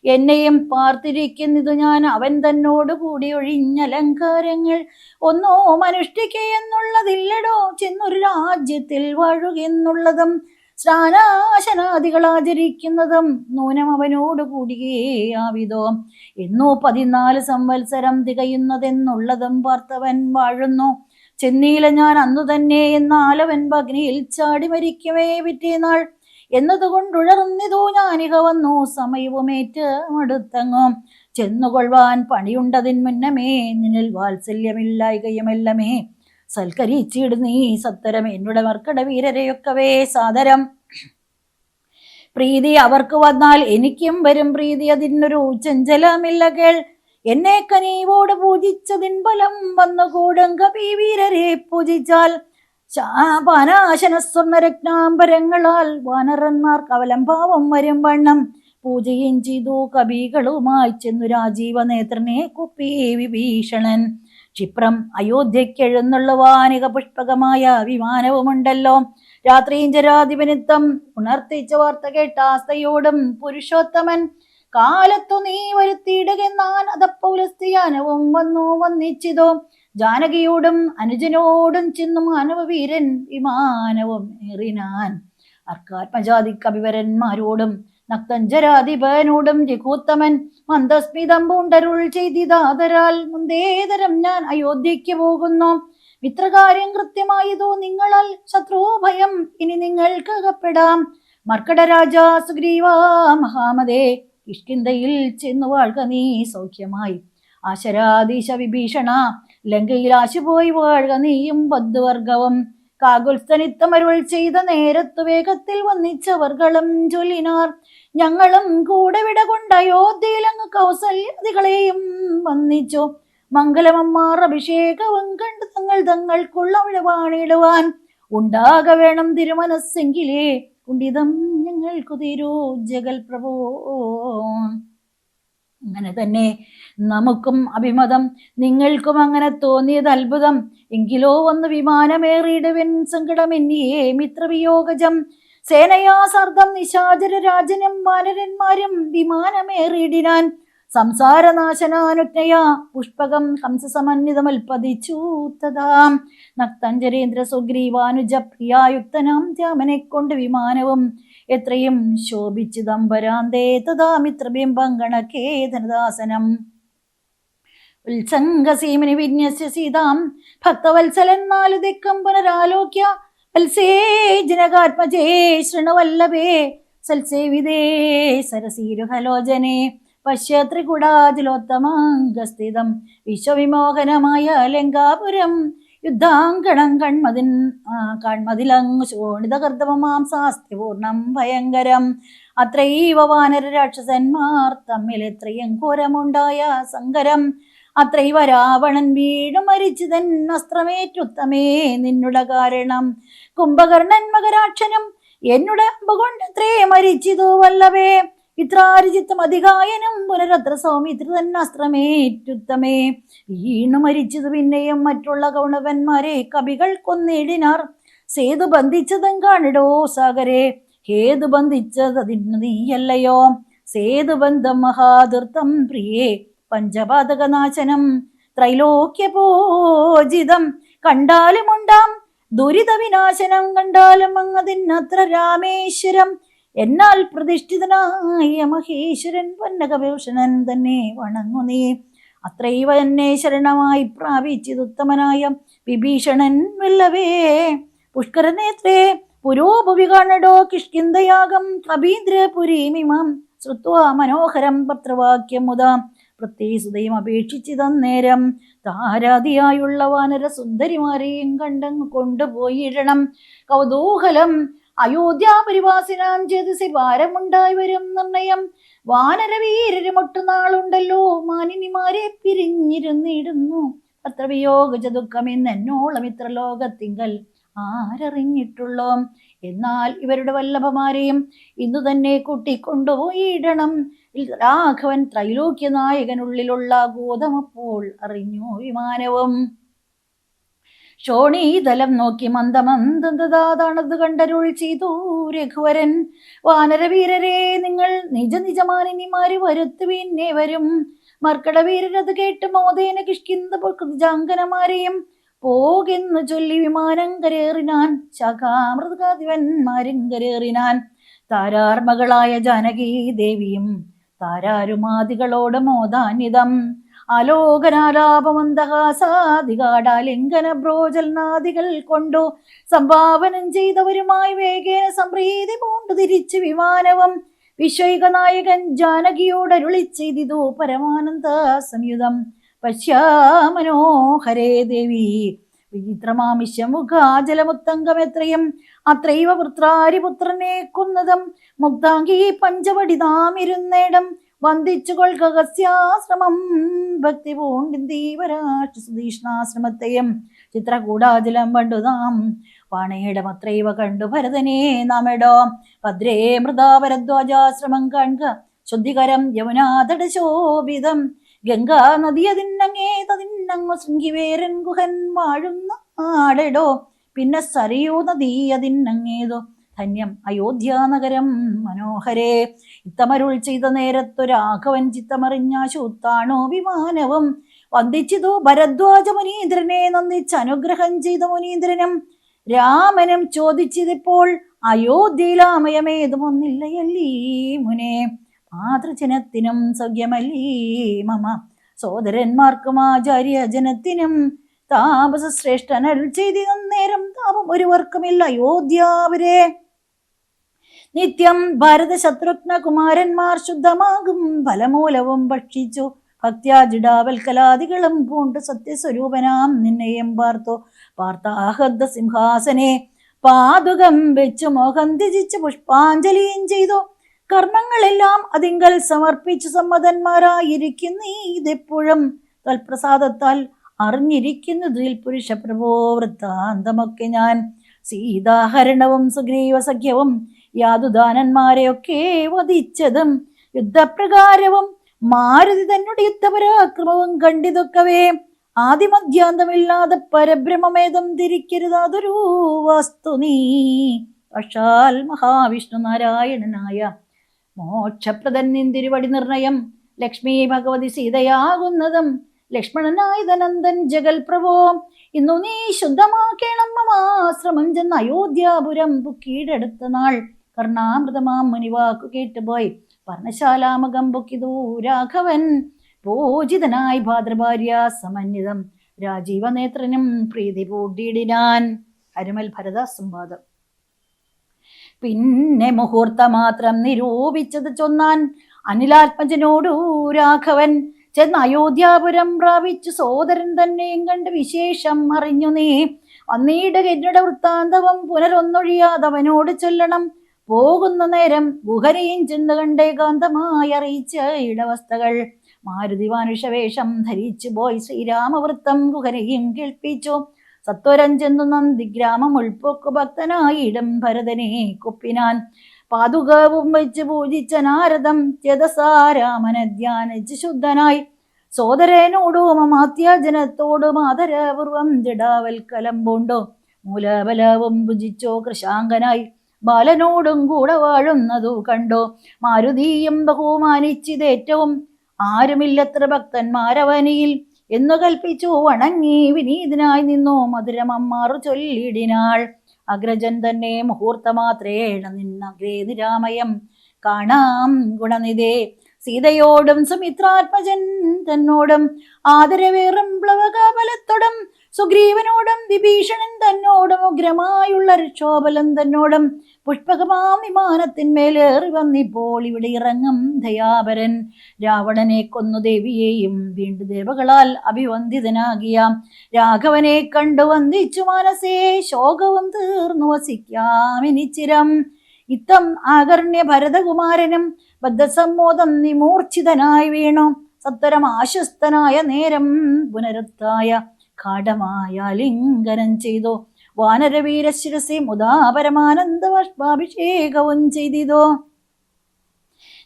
എന്നെയും പാർത്തിരിക്കുന്നിതു ഞാൻ അവൻ തന്നോട് കൂടി ഒഴിഞ്ഞലങ്കാരങ്ങൾ ഒന്നും അനുഷ്ഠിക്കുകയെന്നുള്ളതില്ലടോ. ചെന്നൊരു രാജ്യത്തിൽ വാഴുകയെന്നുള്ളതും സ്നാനാശനാദികൾ ആചരിക്കുന്നതും നൂനം അവനോട് കൂടിയാവിതോ. എന്നോ 14 സംവത്സരം തികയുന്നതെന്നുള്ളതും പാർത്തവൻ വാഴുന്നു. ചെന്നീല ഞാൻ അന്നു തന്നെ എന്നാലവൻ അഗ്നിയിൽ ചാടി മരിക്കവേ പിറ്റേനാൾ എന്നതുകൊണ്ടുഴർന്നിതോ ഞാനിക വന്നു സമയവുമേറ്റ് മടുത്തങ്ങോ. ചെന്നുകൊള്ളുവാൻ പണിയുണ്ടതിൻ മുന്നമേ നിന്നിൽ വാത്സല്യമില്ലായ്കയുമെല്ലമേ സൽക്കരിച്ചിട് നീ സത്തരം എന്നുടെ മർക്കട വീരരെയൊക്കവേ സാദരം. പ്രീതി അവർക്ക് വന്നാൽ എനിക്കും വരും പ്രീതി, അതിനൊരു ചഞ്ചലമില്ല കേൾ. എന്നെ കനീവോട് പൂജിച്ചതിൻ ഫലം വന്നുകൂടും കപീവീരരെ പൂജിച്ചാൽ. പാനാശന സ്വർണരത്നാംബരങ്ങളാൽ വാനരന്മാർക്ക് അവലംഭാവം വരും വണ്ണം പൂജയും ചെയ്തു കവികളുമായി ചെന്നു രാജീവ നേത്രനെ കുപ്പി വിഭീഷണൻ. ക്ഷിപ്രം അയോധ്യക്കെഴുന്നള്ളുവാനിക പുഷ്പകമായ വിമാനവുമുണ്ടല്ലോ. രാത്രിഞ്ചരാധിപനിത്തം ഉണർത്തിച്ച വാർത്ത കേട്ടാസ്തയോടും പുരുഷോത്തമൻ കാലത്തു നീ വരുത്തിയിടുകെന്നാൻ അതപ്പൗലസ്ത്യാനവും വന്നു വന്നിച്ചിതോ. ജാനകിയോടും അനുജനോടും ചെന്നു മാനവവീരൻ വിമാനവും ഏറിനാൻ. അർക്കാത്മജാതി കവിവരന്മാരോടും നക്തഞ്ചരാധിപനോടും രഘുത്തമൻ മന്ദസ്മിതം പൂണ്ടരുൾ ചെയ്തിതാതരാൽ മുന്തേതരം ഞാൻ അയോധ്യയ്ക്ക് പോകുന്നു. മിത്രകാര്യം കൃത്യമായതോ നിങ്ങളാൽ ശത്രുഭയം ഇനി നിങ്ങൾക്ക് അകപ്പെടാം. മർക്കടരാജ സുഗ്രീവാ മഹാമതേ കിഷ്കിന്ധയിൽ ചെന്നു വാഴ്ക നീ സൗഖ്യമായി. ആശരാധീശ വിഭീഷണ ലങ്കയിൽ ആശുപോയി വാഴ്ക നീയും ബന്ധുവർഗവും. കാകുൽസ്ഥനിത്തമരുൾ ചെയ്ത നേരത്തു വേഗത്തിൽ വന്നിച്ചവർകളും ചൊല്ലിനാർ. ഞങ്ങളും കൂടെ വിട കൊണ്ട് അയോധ്യയിലങ്ങ് കൗസല്യാദികളെയും വന്നിച്ചു. മംഗലമമ്മാർ അഭിഷേകവും കണ്ട് തങ്ങൾക്കുള്ള വിടവാണിടുവാൻ ഉണ്ടാക വേണം തിരുമനസ്സെങ്കിലേ കുണ്ഠിതം ഞങ്ങൾക്കു തീരൂ ജഗൽ പ്രഭോ. അങ്ങനെ തന്നെ നമുക്കും അഭിമതം, നിങ്ങൾക്കും അങ്ങനെ തോന്നിയത് അത്ഭുതം. എങ്കിലോ ഒന്ന് വിമാനമേറിയിടുവൻ സങ്കടമെന്നിയേ മിത്രവിയോഗജം. സേനയാ സർദം നിശാചര രാജനും വാനരന്മാരും വിമാനമേറിയിടിനാൻ. സംസാരനാശനാനുജ്ഞയാ പുഷ്പകം ഹംസസമന്വിതമൽപ്പതിച്ചു തഥാ. നക്തഞ്ചരേന്ദ്ര സുഗ്രീവാനുജ പ്രിയായുക്തനാം ത്യാമനെ കൊണ്ട് വിമാനവും എത്രയും ശോഭിച്ചിദംബരാന്തേ തഥാ മിത്രബിംബം ഗണകേ ധനദാസനം. ഉത്സംഗസീമിനി വിന്യസ്യ സീതാം ഭക്തവത്സലൻ നാലു ദിക്കം പുനരാലോക്യ വത്സേ ജനകാത്മജേ ശൃണവല്ലഭേ സൽസേവിതേ സരസീരുഹലോചനെ പശ്യ ത്രികുടാചലോത്തമാംഗസ്ഥിതം വിശ്വവിമോഹനമായ ലങ്കാപുരം യുദ്ധാങ്കണം കൺമതിലങ്ങു ശോണിതകർദ്ദവമാം സാസ്ത്യപൂർണം ഭയങ്കരം. അത്രൈവ വാനര രാക്ഷസന്മാർ തമ്മിൽ എത്രയും ഘോരമുണ്ടായ സങ്കരം. അത്രൈവ രാവണൻ വീണു മരിച്ചതൻ അസ്ത്രമേറ്റുത്തമേ നിന്നുട കാരണം. കുംഭകർണൻ മകരാക്ഷനും എന്നുട അമ്പുകൊണ്ടത്രേ മരിച്ചിതു വല്ലവേ. ഇത്രാരിചിത്തം അധികായനും പുനരത്ര സൗമിത്രൻ അസ്ത്രമേറ്റുത്തമേ. വീണു മരിച്ചത് പിന്നെയും മറ്റുള്ള കൗണവന്മാരെ കവികൾ കൊന്നിടിനാർ. സേതു ബന്ധിച്ചതും കാണിടോ സാഗരെ, ഹേതു ബന്ധിച്ചതിന്നു നീയല്ലയോ. സേതുബന്ധം മഹാതീർത്ഥം പ്രിയേ പഞ്ചപാതകനാശനം ത്രൈലോക്യപൂജിതം കണ്ടാലുമുണ്ടാം ദുരിത വിനാശനം. കണ്ടാലും അങ്ങതിനത്ര രാമേശ്വരം എന്നാൽ പ്രതിഷ്ഠിതനായ മഹേശ്വരൻ പൊന്നകഭൂഷണൻ തന്നെ വണങ്ങു നീ. അത്രൈവ എന്നെ ശരണമായി പ്രാപിച്ചിതുത്തമനായ വിഭീഷണൻ വല്ലവേ. പുഷ്കരനേത്രേ പുരോഭുവി കാണടോ കിഷ്കിന്ധയാഗം കബീന്ദ്രപുരീമിമാം ശ്രുത്വാ മനോഹരം പത്രവാക്യം മുതാം പ്രത്യേസുതയും അപേക്ഷിച്ചിതന്നേരം. താരാതിയായുള്ള വാനര സുന്ദരിമാരെയും കണ്ടങ്ങ് കൊണ്ടുപോയിടണം. കൗതൂഹലം അയോധ്യാപരിവാസിനാം ചേതസി ഭാരമുണ്ടായി വരും നിർണയം. വാനരവീരരുമൊട്ടുനാളുണ്ടല്ലോ മാനിനിമാരെ പിരിഞ്ഞിരുന്നിടുന്നു. അത്രവിയോഗ ദുഃഖമെന്ന് എന്നോളം ഇത്ര ലോകത്തിങ്കൽ ആരറിഞ്ഞിട്ടുള്ളോ. എന്നാൽ ഇവരുടെ വല്ലഭമാരെയും ഇന്നു തന്നെ കൂട്ടിക്കൊണ്ടുപോയിടണം. രാഘവൻ ത്രൈലോക്യ നായകനുള്ളിലുള്ള ഗോതമപ്പോൾ അറിഞ്ഞു വിമാനവും. ശോണീതലം നോക്കി മന്ദമന്ദതാണത് കണ്ടരുൾ ചെയ്തു രഘുവരൻ. വാനരവീരരെ നിങ്ങൾ നിജ നിജമാനിനിമാര് വരുത്തുവിന്നെ വരും. മർക്കടവീരരത് കേട്ട് മോദേന കിഷ്കിന്ദ ജാങ്കനമാരെയും പോകെന്നു ചൊല്ലി വിമാനം കരേറിനാൻ. ശാഖാമൃതകാദിവന്മാരും കരേറിനാൻ. താരാർമകളായ ജാനകീ ദേവിയും താരാരുമാദികളോട് മോദാന്വിതം ആലോകനാലാപമന്ദഹാസാദികാടാലിംഗന ബ്രോജൽനാദികൾ കൊണ്ടു സംഭാവനം ചെയ്തവരുമായി വേഗേന സംപ്രീതി പൂണ്ടു തിരിച്ചു വിമാനവും. വിശ്വൈകനായകൻ ജാനകിയോടരുളി ചെയ്തിതു പരമാനന്ദ സംയുതം. പശ്യാമനോഹരേ ദേവി വിചിത്രമാമിശമുഖാജലമുത്തംഗമെത്രയും അത്രൈവ വൃത്രാരിപുത്രനെ കൊന്നതും. മുക്താംഗി പഞ്ചവടിതാമിരുന്നേടം വന്ദിച്ചു കൊൽകസ്യാശ്രമം. ഭക്തി പൂണ്ടിന്ദീവരാഷ്ട്രസുധീഷ്ണാശ്രമത്തെയും ചിത്രകൂടാജലം പണ്ടുതാം പാണേടമത്രൈവ കണ്ടു ഭരതനെ നാമെടോ. ഭദ്രേ മൃതാപരദ്വാജാശ്രമം കാൺക ശുദ്ധികരം യമുനാതട ശോഭിതം. ഗംഗാ നദിയതിന്നങ്ങേ തതിന്നങ്ങു ശൃംഗിവേരൻ ഗുഹൻ വാഴുന്ന ആടെടോ. പിന്നെ സരയൂ നദീ അതിന്നങ്ങേതോ ധന്യം അയോധ്യാനഗരം മനോഹരേ. ഇത്തമരുൾ ചെയ്ത നേരത്തു രാഘവൻ ചിത്തമറിഞ്ഞാശൂത്താണോ വിമാനവും. വന്ദിച്ചിതു ഭരദ്വാജ മുനീന്ദ്രനെ നന്ദിച്ച് അനുഗ്രഹം ചെയ്ത മുനീന്ദ്രനും രാമനും ചോദിച്ചതിപ്പോൾ അയോധ്യയിലാമയമേതുമൊന്നില്ലയല്ലീ മുനേ. മാതൃജനത്തിനും സൗഖ്യമല്ലീ മമ സോദരന്മാർക്കും ആചാര്യജനത്തിനും. താപസശ്രേഷ്ഠനരുൾ ചെയ്തിരുന്നേരം താപം ഒരുവർക്കുമില്ല അയോധ്യാവരെ. നിത്യം ഭാരത ശത്രുഘ്ന കുമാരന്മാർ ശുദ്ധമാകും ഫലമൂലവും ഭക്ഷിച്ചു ഭക്ത്യാ ജിഡാവൽക്കലാദികളും പൂണ്ട് സത്യസ്വരൂപനാം നിന്നെയും പാർത്താഹൃദ സിംഹാസനെ പാതുകം വെച്ചു മോഹം ത്യജിച്ച് പുഷ്പാഞ്ജലിയും ചെയ്തു. കർമ്മങ്ങളെല്ലാം അതിങ്കൽ സമർപ്പിച്ചു സമ്മതന്മാരായിരിക്കുന്നു. ഇതെപ്പോഴും തൽപ്രസാദത്താൽ അറിഞ്ഞിരിക്കുന്നതിൽ പുരുഷ പ്രഭോ വൃത്താന്തമൊക്കെ ഞാൻ. സീതാഹരണവും സുഗ്രീവ സഖ്യവും യാതുദാനന്മാരെയൊക്കെ വധിച്ചതും യുദ്ധപ്രകാരവും മാരുതി തന്നുടെ യുദ്ധപരാക്രമവും കണ്ടിതൊക്കവേ. ആദിമധ്യാന്തമില്ലാതെ പരബ്രഹ്മമേതം തിരിക്കരുതാതൊരു വസ്തു നീ സാക്ഷാൽ മഹാവിഷ്ണു നാരായണനായ മോക്ഷപ്രദൻ നിന്തിരുവടി നിർണയം ലക്ഷ്മി ഭഗവതി സീതയാകുന്നതും ലക്ഷ്മണനായതനന്ദൻ ജഗൽ പ്രഭോ ഇന്നു നീ ശുദ്ധമാക്കേണം മമാശ്രമം ചെന്ന് അയോധ്യാപുരം പുക്കീടെടുത്ത നാൾ കർണാമൃതമാം മുനിവാക്കു കേട്ടുപോയി പർണശാലാമകം പൊക്കിതു രാഘവൻ പൂജിതനായി ഭാദ്രഭാര്യ സമന്വിതം രാജീവനേത്രനും പ്രീതി പൂട്ടിയിടിനാൻ. ഹരിമൽ ഭരത സംവാദം. പിന്നെ മുഹൂർത്തമാത്രം നിരൂപിച്ചത് ചൊന്നാൻ അനിലാത്മജനോടു രാഘവൻ ചെന്ന് അയോധ്യാപുരം പ്രാപിച്ചു സോദരൻ തന്നെയും കണ്ട് വിശേഷം അറിഞ്ഞു നീ വന്നീടുക എന്നയുടെ വൃത്താന്തവം പുനരൊന്നൊഴിയാതവനോട് ചൊല്ലണം. പോകുന്ന നേരം ഗുഹരെയും ചെന്ന് കണ്ടേകാന്തമായി അറിയിച്ച ഇടവസ്ഥകൾ മാരുതി മാനുഷവേഷം ധരിച്ചു പോയി ശ്രീരാമവൃത്തം ഗുഹരെയും കേൾപ്പിച്ചു. സത്വരം ചെന്നു നന്ദിഗ്രാമം ഉൾപ്പൊക്കു ഭക്തനായിടം ഭരതനെ കൊപ്പിനാൻ. പാതുകവും വെച്ച് പൂജിച്ച നാരദം ചേതസാരാമനെ ധ്യാനിച്ച് ശുദ്ധനായി സോദരനോടും അമാത്യാജനത്തോടും ആദരപൂർവം ജഡാവൽക്കലം പൂണ്ടോ മൂലബലവും ഭുജിച്ചോ കൃശാങ്കനായി ബാലനോടും കൂടെ വാഴുന്നതു കണ്ടോ. മാരുതിയും ബഹുമാനിച്ചിതേറ്റവും ആരുമില്ലത്ര ഭക്തന്മാരവനിയിൽ എന്നു കൽപ്പിച്ചു വണങ്ങി വിനീതനായി നിന്നു മധുരമമ്മാറു ചൊല്ലിടിനാൾ. അഗ്രജൻ തന്നെ മുഹൂർത്തമാത്രേണ നിന്നഗ്രേ നിരാമയം കാണാം ഗുണനിധേ സീതയോടും സുമിത്രാത്മജൻ തന്നോടും ആദരവേറും പ്ലവകബലത്തോടും സുഗ്രീവനോടും വിഭീഷണൻ തന്നോടും ഉഗ്രമായുള്ള രക്ഷോബലൻ തന്നോടും പുഷ്പകമാം വിമാനത്തിന്മേലേറി വന്നിപ്പോൾ ഇവിടെ ഇറങ്ങും ദയാപരൻ. രാവണനെ കൊന്നു ദേവിയെയും വീണ്ടു ദേവകളാൽ അഭിവന്ദിതനാകിയ രാഘവനെ കണ്ടു വന്ദിച്ചു മനസ്സേ ശോകവും തീർന്നു വസിക്കാമിനിച്ചിരം. ഇത്തം ആകർണ്യ ഭരതകുമാരനും ബദ്ധസമ്മോദം നിമൂർച്ഛിതനായി വീണു. സത്വരം ആശ്വസ്തനായ നേരം പുനരുത്തായ ഘാടമായ ലിംഗനം ചെയ്തു. വാനരവീരശിരസി മുതാ പരമാനന്ദ ബാഷ്പാഭിഷേകവും ചെയ്തിതോ.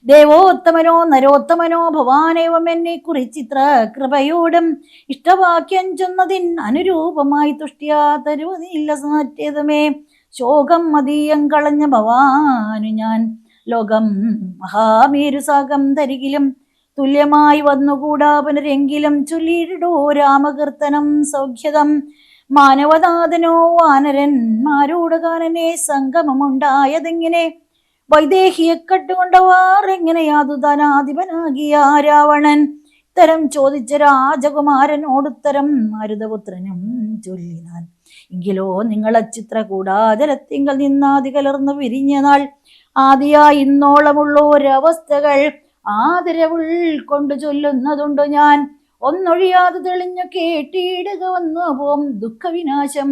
ദേവോത്തമനോ നരോത്തമനോ ഭവാനേവം എന്നെ കുറിച്ചിത്ര കൃപയോടും ഇഷ്ടവാക്യം ചൊന്നതിൻ അനുരൂപമായി തുഷ്ടിയാ തരുവതില്ല സാറ്റേതുമേ. ശോകം മതീയം കളഞ്ഞ ഭവാനു ഞാൻ ലോകം മഹാമേരുസാകം തരികിലും തുല്യമായി വന്നുകൂടാ പുനരെങ്കിലും ചൊല്ലിയിടോ രാമകീർത്തനം സൗഖ്യതം. മാനവനാഥനോ വാനരന്മാരോട് കാനനെ സംഗമമുണ്ടായതെങ്ങനെ വൈദേഹിയെ കട്ടുകൊണ്ടവാർ എങ്ങനെയാതു ധനാധിപനാകിയ രാവണൻ. ഇത്തരം ചോദിച്ച രാജകുമാരനോടുത്തരം മരുതപുത്രനും ചൊല്ലിനാൻ. എങ്കിലോ നിങ്ങളച്ചിത്ര കൂടാചലത്തിങ്കൽ നിന്നാതി കലർന്നു വിരിഞ്ഞ നാൾ ആദിയായി ഇന്നോളമുള്ളോരവസ്ഥകൾ ആദരവുൾ കൊണ്ട് ചൊല്ലുന്നതുണ്ടു ഞാൻ. ഒന്നൊഴിയാതെ തെളിഞ്ഞു കേട്ടിടുക വന്നു പോം ദുഃഖവിനാശം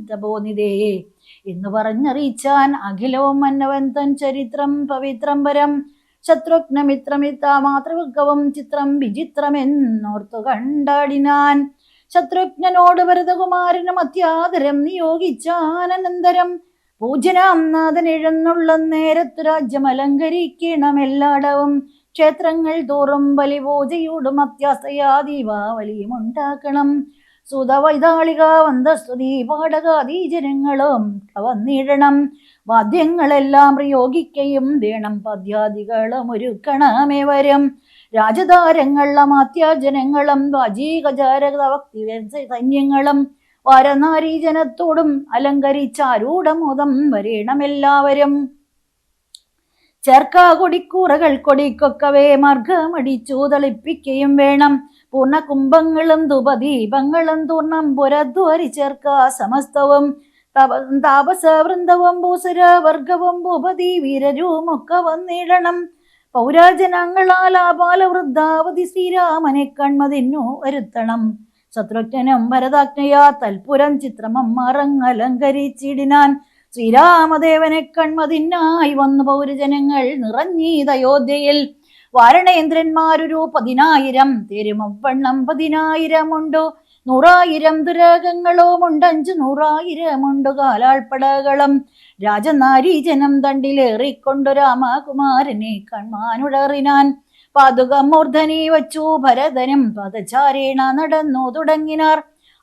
തപോനിതേ എന്ന് പറഞ്ഞറിയിച്ചാൻ. അഖിലവും മന്നവൻ തൻ ചരിത്രം പവിത്രം പരം ശത്രുഘ്നമിത്രമിത്ത മാതൃകവും ചിത്രം വിചിത്രമെന്നോർത്തു കണ്ടാടിനാൻ. ശത്രുഘ്നോട് ഭരതകുമാരനും അത്യാദരം നിയോഗിച്ചാനന്തരം പൂജനാം നാഥൻ എഴുന്നുള്ള നേരത്തു രാജ്യം അലങ്കരിക്കണമെല്ലാടവും. ക്ഷേത്രങ്ങൾ തോറും ബലിപൂജയോടും അത്യാസ്തയാ ദീപാവലിയും ഉണ്ടാക്കണം. സുതവൈതാളിക വന്ദസ്തുതി പാടകാദീജനങ്ങളും വന്നിടണം. വാദ്യങ്ങളെല്ലാം പ്രയോഗിക്കുകയും വേണം. പദ്യാദികളും ഒരുക്കണമേ വരും. രാജധാരങ്ങൾ അമാത്യാജനങ്ങളും വാജീകചാരഭക്തി സൈന്യങ്ങളും വാരനാരീജനത്തോടും അലങ്കരിച്ചാരൂഢമോദം വരേണമെല്ലാവരും. ചേർക്കാ കൊടിക്കൂറകൾ കൊടിക്കൊക്കവേ മാർഗമടിച്ചു തളിപ്പിക്കുകയും വേണം. പൂർണ്ണ കുംഭങ്ങളും ധൂപദീപങ്ങളും തൂർണം പുരദ്വാരി ചേർക്കാ സമസ്തവും. താപസവൃന്ദവും ഭൂസുരവർഗവും ഭൂപതി വീരരുമൊക്കെ വന്നിടണം. പൗരാജനങ്ങളാൽ ആപാലവൃദ്ധാവതി ശ്രീരാമനെ കൺമതിന്നു വരുത്തണം. ശത്രുഘ്നും ഭരതാജ്ഞയാ തൽപുരം ചിത്രമമ്മറങ്ങലങ്കരിച്ചിടിനാൻ. ശ്രീരാമദേവനെ കൺമതിനായി വന്നു പൗരജനങ്ങൾ നിറഞ്ഞീതയോധ്യയിൽ. വാരണേന്ദ്രന്മാരൊരു 10,000 തേരുമവണ്ണം 10,000 ഉണ്ടു. 100,000 തുരകങ്ങളും ഉണ്ട്. 500,000 ഉണ്ടു കാലാൾപ്പടകളും. രാജനാരീജനം തണ്ടിലേറിക്കൊണ്ടു രാമകുമാരനെ കൺമാനുടറിനാൻ. പാതുകം മൂർധനി വച്ചു ഭരതനും പദചാരേണ നടന്നു തുടങ്ങിനാർ.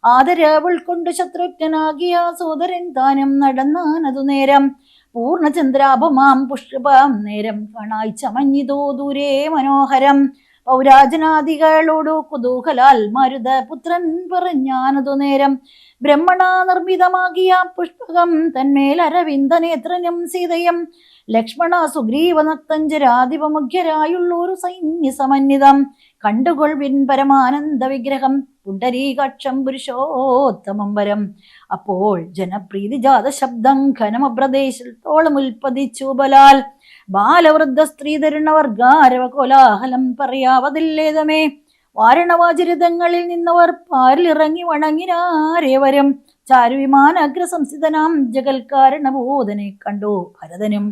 ആദരവ് ഉൾക്കൊണ്ട് ശത്രുഘ്നാകിയ സോദരൻ താനും നടന്നാനതു നേരം പൂർണ്ണചന്ദ്രാഭമാം പുഷ്പം നേരം കാണായി ചമഞ്ഞിതോ ദൂരെ മനോഹരം പൗരാജനാദികളോടു കുതൂഹലാൽ മരുത പുത്രൻ പറഞ്ഞാനതു നേരം ബ്രഹ്മണ നിർമ്മിതമാകിയ പുഷ്പകം തന്മേൽ അരവിന്ദ നേത്രനും സീതയും ലക്ഷ്മണ സുഗ്രീവ നക്തഞ്ചരാധിപമുഖ്യരായുള്ളൊരു സൈന്യ സമന്വിതം കണ്ടുകൊൾവിൻ പരമാനന്ദ വിഗ്രഹം പുണ്ടരീകാക്ഷം പുരുഷോത്തമം വരം. അപ്പോൾ ജനപ്രീതി ജാത ശബ്ദം ഘനമപ്രദേശത്തോളം ഉൽപ്പതിച്ചു ബലാൽ ബാലവൃദ്ധ സ്ത്രീ തരുണവർഗാരവ കോലാഹലം പറയാവതില്ലേതമേ. വാരണവാചരിതങ്ങളിൽ നിന്നവർ പാരിലിറങ്ങി വണങ്ങിനാരേവരും ചാരുവിമാനാഗ്ര സംസ്ഥിതനാം ജഗൽക്കാരണബോധനെ കണ്ടു ഭരതനും.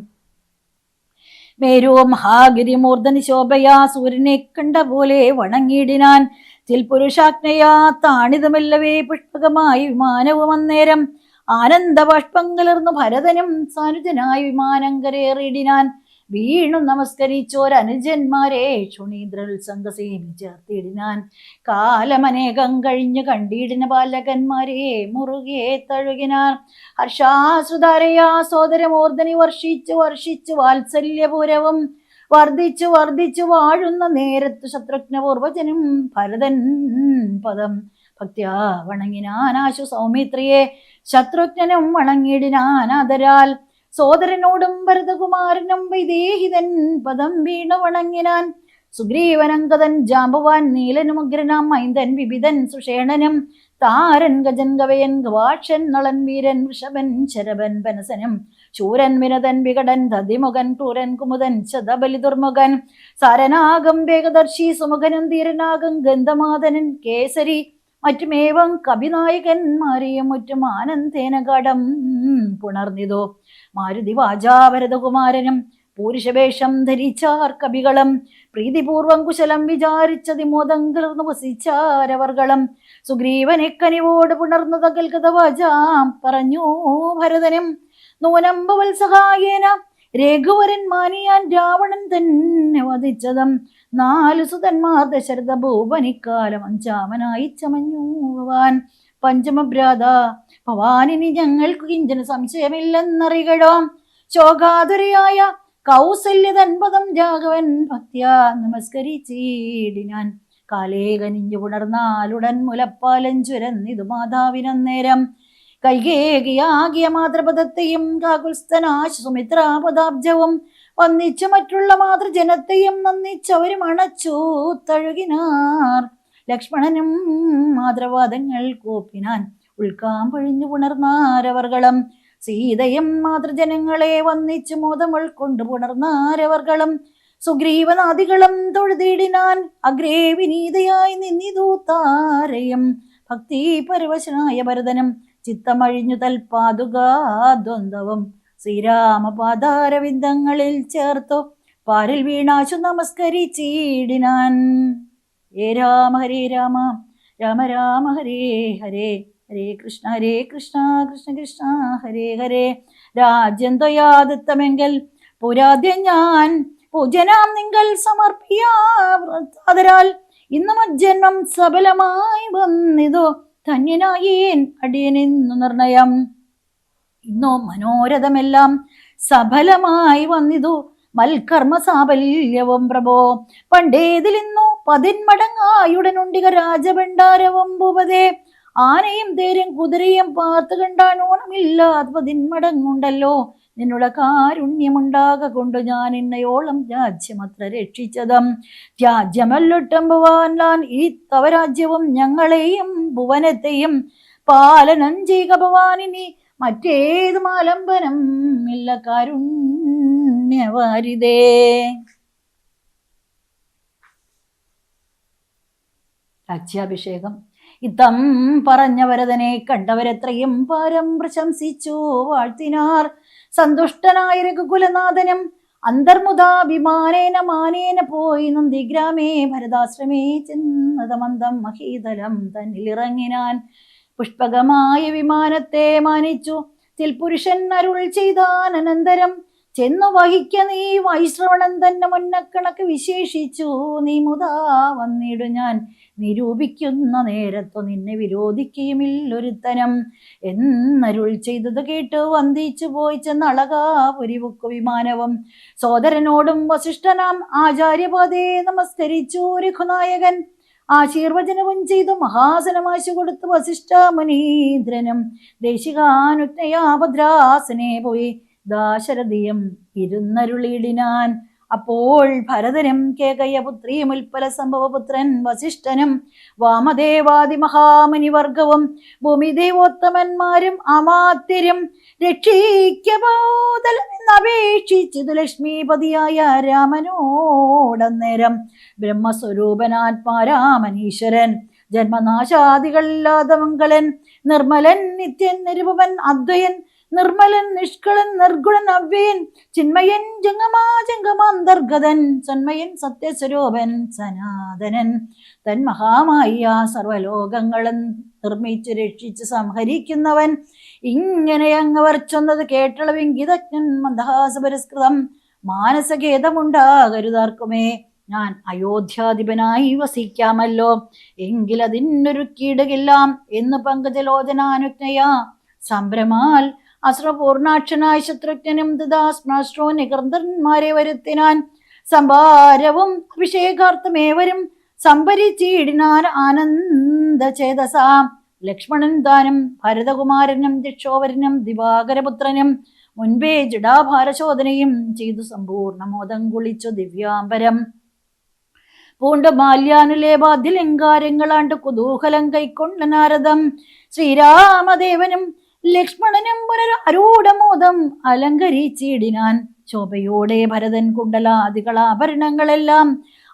മേരോ മഹാഗിരി മൂർധനി ശോഭയാ സൂര്യനെ കണ്ട പോലെ വണങ്ങിയിടിനാൻ. ചിൽപുരുഷാജ്ഞയാ താണിതമല്ലവേ പുഷ്പകമായി വിമാനവും അന്നേരം ആനന്ദ ബാഷ്പം കലർന്നു ഭരതനും സാനുജനായി വിമാനം കരേറിയിടിനാൻ. വീണു നമസ്കരിച്ചോരനുജന്മാരെ ക്ഷുണീന്ദ്രോത്സംഗസേമി ചേർത്തിടിനാൻ. കാലമനേകം കഴിഞ്ഞു കണ്ടിടിന ബാലകന്മാരെ മുറുകെ തഴുകിനാൻ. ഹർഷാശ്രുതാരയാ സോദരമൂർധനി വർഷിച്ചു വർഷിച്ചു വാത്സല്യപൂരവും വർദ്ധിച്ചു വർദ്ധിച്ചു വാഴുന്ന നേരത്തു ശത്രുഘ്നപൂർവജനും ഭരതൻ പദം ഭക്ത്യാ വണങ്ങിനാനാശു സൗമിത്രിയെ ശത്രുഘ്നും വണങ്ങിടിനാനാദരാൽ. സോദരനോടും ഭരതകുമാരനും വൈദേഹിതൻ പദം വീണു വണങ്ങിനാൻ. സുഗ്രീവനങ്കതൻ ജാമ്പവാൻ നീലനുമഗ്രനാം മൈന്ദൻ വിവിധൻ സുഷേണനും താരൻ ഗജൻ ഗവയൻ ഗവാക്ഷൻ നളൻ വീരൻ വൃഷഭൻ ശരഭൻ പനസനും ശൂരൻ വിനതൻ വികടൻ ദതിമുഖൻ ക്രൂരൻ കുമുദൻ ശതബലി ദുർമുഖൻ സാരനാഗം വേഗദർശി സുമുഖനും ധീരനാഗം ഗന്ധമാതനൻ കേസരി മറ്റുമേവം കവിനായകന്മാരെയും മുറ്റും ആനന്ദേന കടം പുണർന്നിതോ. മാരുതി വാചാഭരതകുമാരനും പൂരുഷവേഷം ധരിച്ചാർ കവികളും പ്രീതിപൂർവം കുശലം വിചാരിച്ചതിമോദം കലർന്നു വസിച്ചാരവർകളും. സുഗ്രീവനെ കനിവോട് പുണർന്നു തകൽകഥ വാചാം പറഞ്ഞു ഭരതനും. നൂനമ്പവൽ സഹായേന രഘുവരൻ മാനിയാൻ രാവണൻ തന്നെ വധിച്ചതും 4 സുതന്മാർ ദശരഥ ഭൂപനിക്കാലം 5-മനായി ചമഞ്ഞു ഭവാൻ. പഞ്ചമഭ്രാത ഭവാനിനി ഞങ്ങൾക്ക് കിഞ്ചന സംശയമില്ലെന്നറികടോ. ശോകാതുരയായ കൗസല്യതൻ പദം രാഘവൻ ഭക്ത്യാ നമസ്കരിച്ചിടിനാൻ. കാലേ കനിഞ്ഞു പുണർന്നാലുടൻ മുലപ്പാലം ചുരന്നിതു മാതാവിനന്നേരം. കൈകേകിയാകിയ മാതൃപദത്തെയും കാകുൽസ്ഥനാശ സുമിത്രാപദാബ്ജവും വന്നിച്ചു മറ്റുള്ള മാതൃജനത്തെയും നന്ദിച്ചവരും അണച്ചു തഴുകിനാർ. ലക്ഷ്മണനും മാതൃവാദങ്ങൾ കോപ്പിനാൻ ഉൾക്കാം പൊഴിഞ്ഞു പുണർന്നാരവർകളും. സീതയും മാതൃജനങ്ങളെ വന്നിച്ചു മോദം ഉൾക്കൊണ്ടു പുണർന്നാരവർകളും. സുഗ്രീവനാദികളും തൊഴുതിടിനാൻ. അഗ്രേ വിനീതയായി നിന്നിതു താരയും ഭക്തി പരവശനായ ഭരതനും. ചിത്തമഴിഞ്ഞു തൽപാതുകാദ്വന്ദ്വവും ശ്രീരാമപാദാരവിന്ദങ്ങളിൽ ചേർത്തു പാരിൽ വീണാശു നമസ്കരിച്ചിടിനാൻ. ഹരേ രാമ ഹരേ രാമ രാമ രാമ ഹരേ ഹരേ ഹരേ കൃഷ്ണ കൃഷ്ണ കൃഷ്ണ ഹരേ ഹരേ. രാജ്യം ത്വയാദത്തമെങ്കിൽ പുരാദ്യം ഞാൻ പൂജനാം നിങ്ങൾ സമർപ്പിയാതരാൽ ഇന്ന് മജ്ജന്മം സഫലമായി വന്നിതോ. ധന്യനായേൻ അടിയനെന്നു നിർണയം. ഇന്നോ മനോരഥമെല്ലാം സഫലമായി വന്നിതു മൽക്കർമ്മ സാഫല്യവും പ്രഭോ. പണ്ടേതിലിന്നു 10 മടങ്ങായുടനുണ്ടിക രാജഭണ്ഡാരവും ഭൂപതേ. ആനയും തേരും കുതിരയും പാർത്ത് കണ്ടാൻ ഓണമില്ലാതെ 10 മടങ്ങുണ്ടല്ലോ. നിന്നുള്ള കാരുണ്യമുണ്ടാക കൊണ്ട് ഞാൻ ഇന്നയോളം രാജ്യമത്ര രക്ഷിച്ചതും. രാജ്യമല്ലൊട്ടം ഭവാൻ ഈ തവ രാജ്യവും ഞങ്ങളെയും ഭുവനത്തെയും പാലനം ചെയ്യുക ഭവാനിനി മറ്റേത് മാലംബനം ഇല്ല കാരുണ്യവാരിതേ. രാജ്യാഭിഷേകം. ഇത്തം പറഞ്ഞ വരദനെ കണ്ടവരെത്രയും പാരം പ്രശംസിച്ചു വാഴ്ത്തിനാർ. സന്തുഷ്ടനായ രഘുകുലനാഥനും അന്തർമുദാഭിമാനേന മാനേന പോയി നന്ദിഗ്രാമേ ഭരതാശ്രമേ ചെന്നതമന്തം മഹീതലം തന്നിലിറങ്ങിനാൻ. പുഷ്പകമായ വിമാനത്തെ മാനിച്ചു ചിൽപുരുഷൻ അരുൾ ചെയ്താൻ. അനന്തരം ചെന്നു വഹിക്ക നീ വൈശ്രവണൻ തന്നെ മുന്നക്കണക്ക് വിശേഷിച്ചു. നീ മുതാ വന്നിടു ഞാൻ നിരൂപിക്കുന്ന നേരത്തു നിന്നെ വിരോധിക്കുകയുമില്ലൊരുത്തനം എന്നരുൾ ചെയ്തത് കേട്ട് വന്ദിച്ചു പോയി ചെന്നളകാപുരിവുക്കു വിമാനവും. സോദരനോടും വസിഷ്ഠനാം ആചാര്യപാതയെ നമസ്കരിച്ചു രഘുനായകൻ. ആശീർവചനവും ചെയ്തു മഹാസനമാശു കൊടുത്തു വസിഷ്ഠ മുനീന്ദ്രനും. ദേശികാനുജ്ഞയാ ഭദ്രാസനെ പോയി ദാശരഥിയും ഇരുന്നരുളിടിനാൻ. അപ്പോൾ ഭരതനും കേകയപുത്രിയും ഉൽപ്പല സംഭവപുത്രൻ വസിഷ്ഠനും വാമദേവാദി മഹാമുനിവർഗവും ഭൂമിദേവോത്തമന്മാരും അമാത്യരും രക്ഷിക്കബോധലമെന്നപേക്ഷിച്ചതു ലക്ഷ്മീപതിയായ രാമനോടന്നേരം. ബ്രഹ്മസ്വരൂപനാത്മാരാമനീശ്വരൻ ജന്മനാശാദികളില്ലാതെ മംഗളൻ നിർമ്മലൻ നിത്യൻ നിരുപമൻ അദ്വയൻ നിർമ്മലൻ നിഷ്കളൻ നിർഗുണൻ അവ്യയൻ ചിന്മയൻ ജംഗമാന്തർഗതൻ സന്മയൻ സത്യസ്വരൂപൻ സനാതനൻ തന്മഹാമായ സർവലോകങ്ങളും നിർമ്മിച്ചു രക്ഷിച്ച് സംഹരിക്കുന്നവൻ. ഇങ്ങനെ അങ്ങവർ ചൊന്നത് കേട്ടളവിംഗിതജ്ഞൻ മന്ദഹാസപുരസ്കൃതം. മാനസഖേദമുണ്ടാകരുതാർക്കുമേ, ഞാൻ അയോധ്യാധിപനായി വസിക്കാമല്ലോ. എങ്കിലതിനൊരു കീടുകില്ലാം എന്ന് പങ്കജലോചനാനുജ്ഞയാ സംഭ്രമാൽ അശ്രപൂർണാക്ഷനായ ശത്രുഘ്നും തഥാശ്മാശ്രോ നികർന്ദന്മാരെ വരുത്തിനാൻ. സംഭാരവും അഭിഷേകാർത്ഥമേവരും സംഭരിച്ചിടിനാൻ ആനന്ദചേതസാം. ലക്ഷ്മണൻ താനും ഭരതകുമാരനും ദിക്ഷോവരനും ദിവാകരപുത്രനും മുൻപേ ജഡാഭാരശോധനയും ചെയ്തു സമ്പൂർണമോദം കുളിച്ചു ദിവ്യാംബരം പൂണ്ട് മാല്യാനുലേപാദ്യലങ്കാരങ്ങളാണ്ട് കുതൂഹലം കൈക്കൊണ്ട നാരദം. ശ്രീരാമദേവനും ലക്ഷ്മണനും പുനരൂഢമോദം അലങ്കരിച്ചിടിനാൻ. ശോഭയോടെ ഭരതൻ കുണ്ടലാദികളാഭരണങ്ങളെല്ലാം